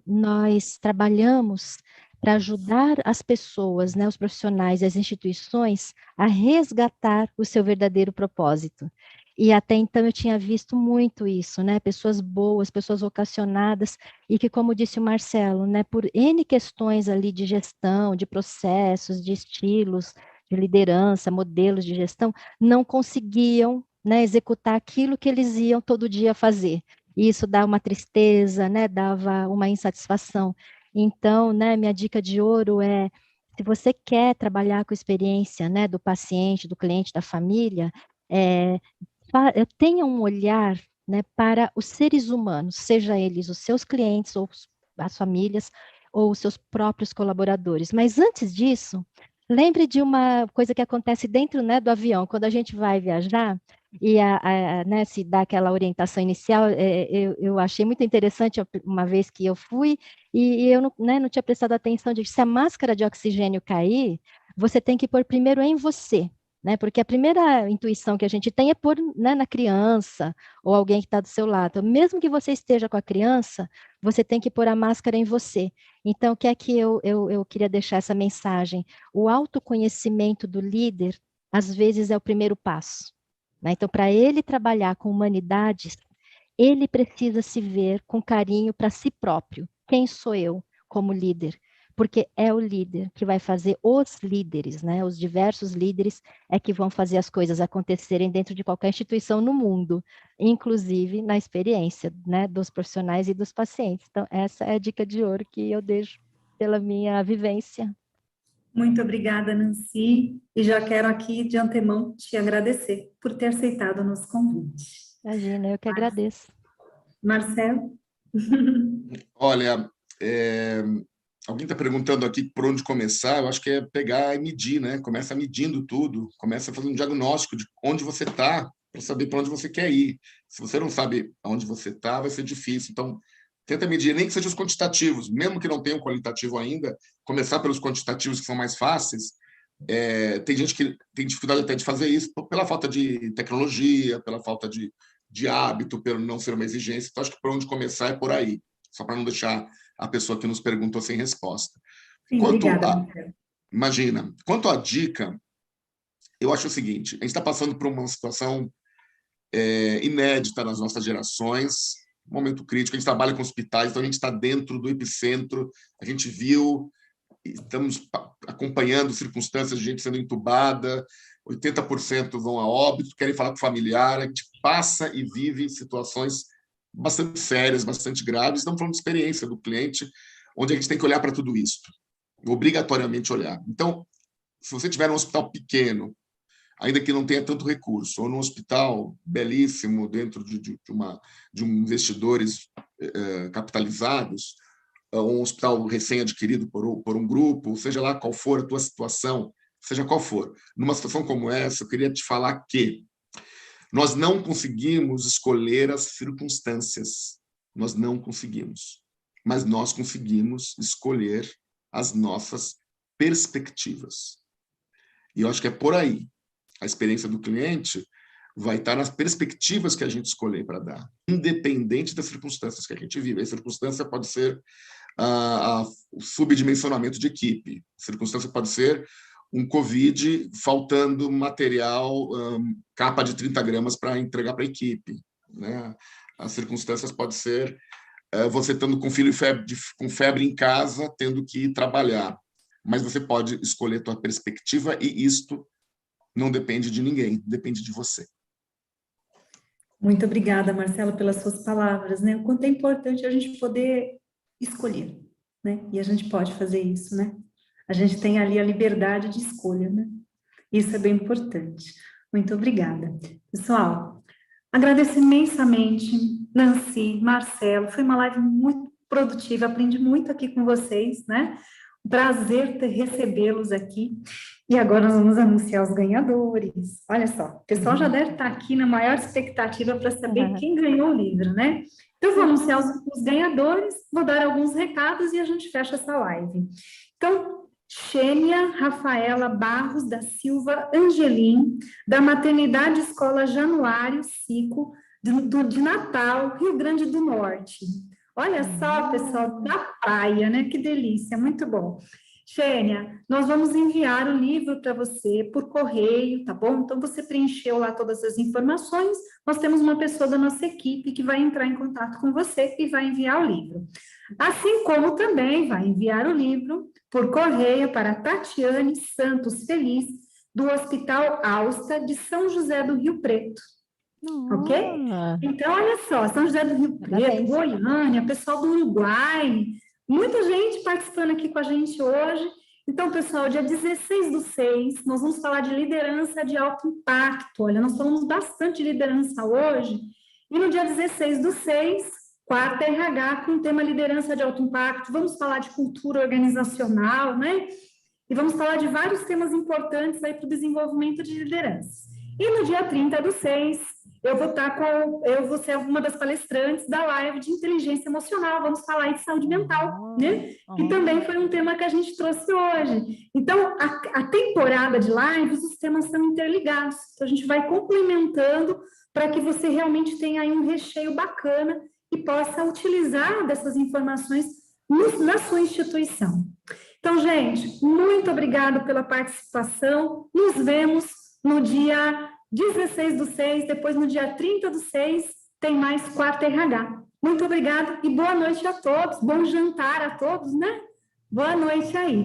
nós trabalhamos para ajudar as pessoas, né, os profissionais e as instituições a resgatar o seu verdadeiro propósito. E até então eu tinha visto muito isso, né? Pessoas boas, pessoas vocacionadas, e que, como disse o Marcelo, né, por N questões ali de gestão, de processos, de estilos, de liderança, modelos de gestão, não conseguiam, né, executar aquilo que eles iam todo dia fazer. E isso dá uma tristeza, né, dava uma insatisfação. Então, né, minha dica de ouro é, se você quer trabalhar com a experiência, né, do paciente, do cliente, da família, é, tenha um olhar, né, para os seres humanos, seja eles os seus clientes ou as famílias ou os seus próprios colaboradores. Mas antes disso, lembre de uma coisa que acontece dentro, né, do avião, quando a gente vai viajar e né, se dá aquela orientação inicial, eu achei muito interessante uma vez que eu fui e eu não, né, não tinha prestado atenção de que se a máscara de oxigênio cair, você tem que pôr primeiro em você, né? Porque a primeira intuição que a gente tem é pôr, né, na criança ou alguém que está do seu lado. Mesmo que você esteja com a criança, você tem que pôr a máscara em você. Então, o que é que eu queria deixar essa mensagem? O autoconhecimento do líder, às vezes, é o primeiro passo, né? Então, para ele trabalhar com humanidades, ele precisa se ver com carinho para si próprio. Quem sou eu como líder? Porque é o líder que vai fazer os líderes, né? Os diversos líderes é que vão fazer as coisas acontecerem dentro de qualquer instituição no mundo, inclusive na experiência, né, dos profissionais e dos pacientes. Então, essa é a dica de ouro que eu deixo pela minha vivência. Muito obrigada, Nancy, e já quero aqui de antemão te agradecer por ter aceitado o nosso convite. Imagina, eu que agradeço. Marcelo? Olha, alguém está perguntando aqui por onde começar. Eu acho que é pegar e medir, né? Começa medindo tudo, começa fazendo um diagnóstico de onde você está, para saber para onde você quer ir. Se você não sabe onde você está, vai ser difícil. Então, tenta medir, nem que sejam os quantitativos, mesmo que não tenha um qualitativo ainda, começar pelos quantitativos que são mais fáceis. Tem gente que tem dificuldade até de fazer isso pela falta de tecnologia, pela falta de hábito, pelo não ser uma exigência. Então, acho que por onde começar é por aí, só para não deixar a pessoa que nos perguntou sem resposta. Sim, obrigada, Marcelo. Imagina, quanto à dica, eu acho o seguinte, a gente está passando por uma situação inédita nas nossas gerações, um momento crítico, a gente trabalha com hospitais, então a gente está dentro do epicentro, a gente viu, estamos acompanhando circunstâncias de gente sendo entubada, 80% vão a óbito, querem falar com o familiar, a gente passa e vive situações bastante sérias, bastante graves, estamos falando de experiência do cliente, onde a gente tem que olhar para tudo isso, obrigatoriamente olhar. Então, se você tiver um hospital pequeno, ainda que não tenha tanto recurso, ou num hospital belíssimo, dentro de investidores capitalizados, um hospital recém-adquirido por um grupo, seja lá qual for a tua situação, seja qual for. Numa situação como essa, eu queria te falar que nós não conseguimos escolher as circunstâncias, nós não conseguimos, mas nós conseguimos escolher as nossas perspectivas. E eu acho que é por aí. A experiência do cliente vai estar nas perspectivas que a gente escolher para dar, independente das circunstâncias que a gente vive. A circunstância pode ser o subdimensionamento de equipe, a circunstância pode ser um Covid faltando material, capa de 30 gramas para entregar para a equipe, né? As circunstâncias pode ser você estando com filho com febre em casa, tendo que ir trabalhar. Mas você pode escolher a tua perspectiva e isto não depende de ninguém, depende de você. Muito obrigada, Marcelo, pelas suas palavras, né? O quanto é importante a gente poder escolher, né? E a gente pode fazer isso, né? A gente tem ali a liberdade de escolha, né? Isso é bem importante. Muito obrigada. Pessoal, agradeço imensamente, Nancy, Marcelo, foi uma live muito produtiva, aprendi muito aqui com vocês, né? Prazer recebê-los aqui. E agora nós vamos anunciar os ganhadores. Olha só, o pessoal já deve estar aqui na maior expectativa para saber quem ganhou o livro, né? Então, eu vou anunciar os ganhadores, vou dar alguns recados e a gente fecha essa live. Então, Xênia Rafaela Barros da Silva Angelim, da Maternidade Escola Januário Cico, de Natal, Rio Grande do Norte. Olha só, pessoal, da praia, né? Que delícia, muito bom. Xênia, nós vamos enviar o livro para você por correio, tá bom? Então, você preencheu lá todas as informações, nós temos uma pessoa da nossa equipe que vai entrar em contato com você e vai enviar o livro. Assim como também vai enviar o livro por correio para Tatiane Santos Feliz, do Hospital Alsta de São José do Rio Preto. Ok? Então, olha só, São José do Rio Preto, Goiânia, pessoal do Uruguai, muita gente participando aqui com a gente hoje. Então, pessoal, dia 16/6, nós vamos falar de liderança de alto impacto. Olha, nós falamos bastante de liderança hoje. E no dia 16/6, quarta RH, com o tema liderança de alto impacto, vamos falar de cultura organizacional, né? E vamos falar de vários temas importantes aí para o desenvolvimento de liderança. E no dia 30/6, eu vou ser uma das palestrantes da live de inteligência emocional, vamos falar aí de saúde mental, né? Que também foi um tema que a gente trouxe hoje. Então, a temporada de lives, os temas são interligados, então a gente vai complementando para que você realmente tenha aí um recheio bacana e possa utilizar dessas informações na sua instituição. Então, gente, muito obrigada pela participação, nos vemos no dia 16/6, depois no dia 30/6, tem mais quarta RH. Muito obrigada e boa noite a todos, bom jantar a todos, né? Boa noite aí.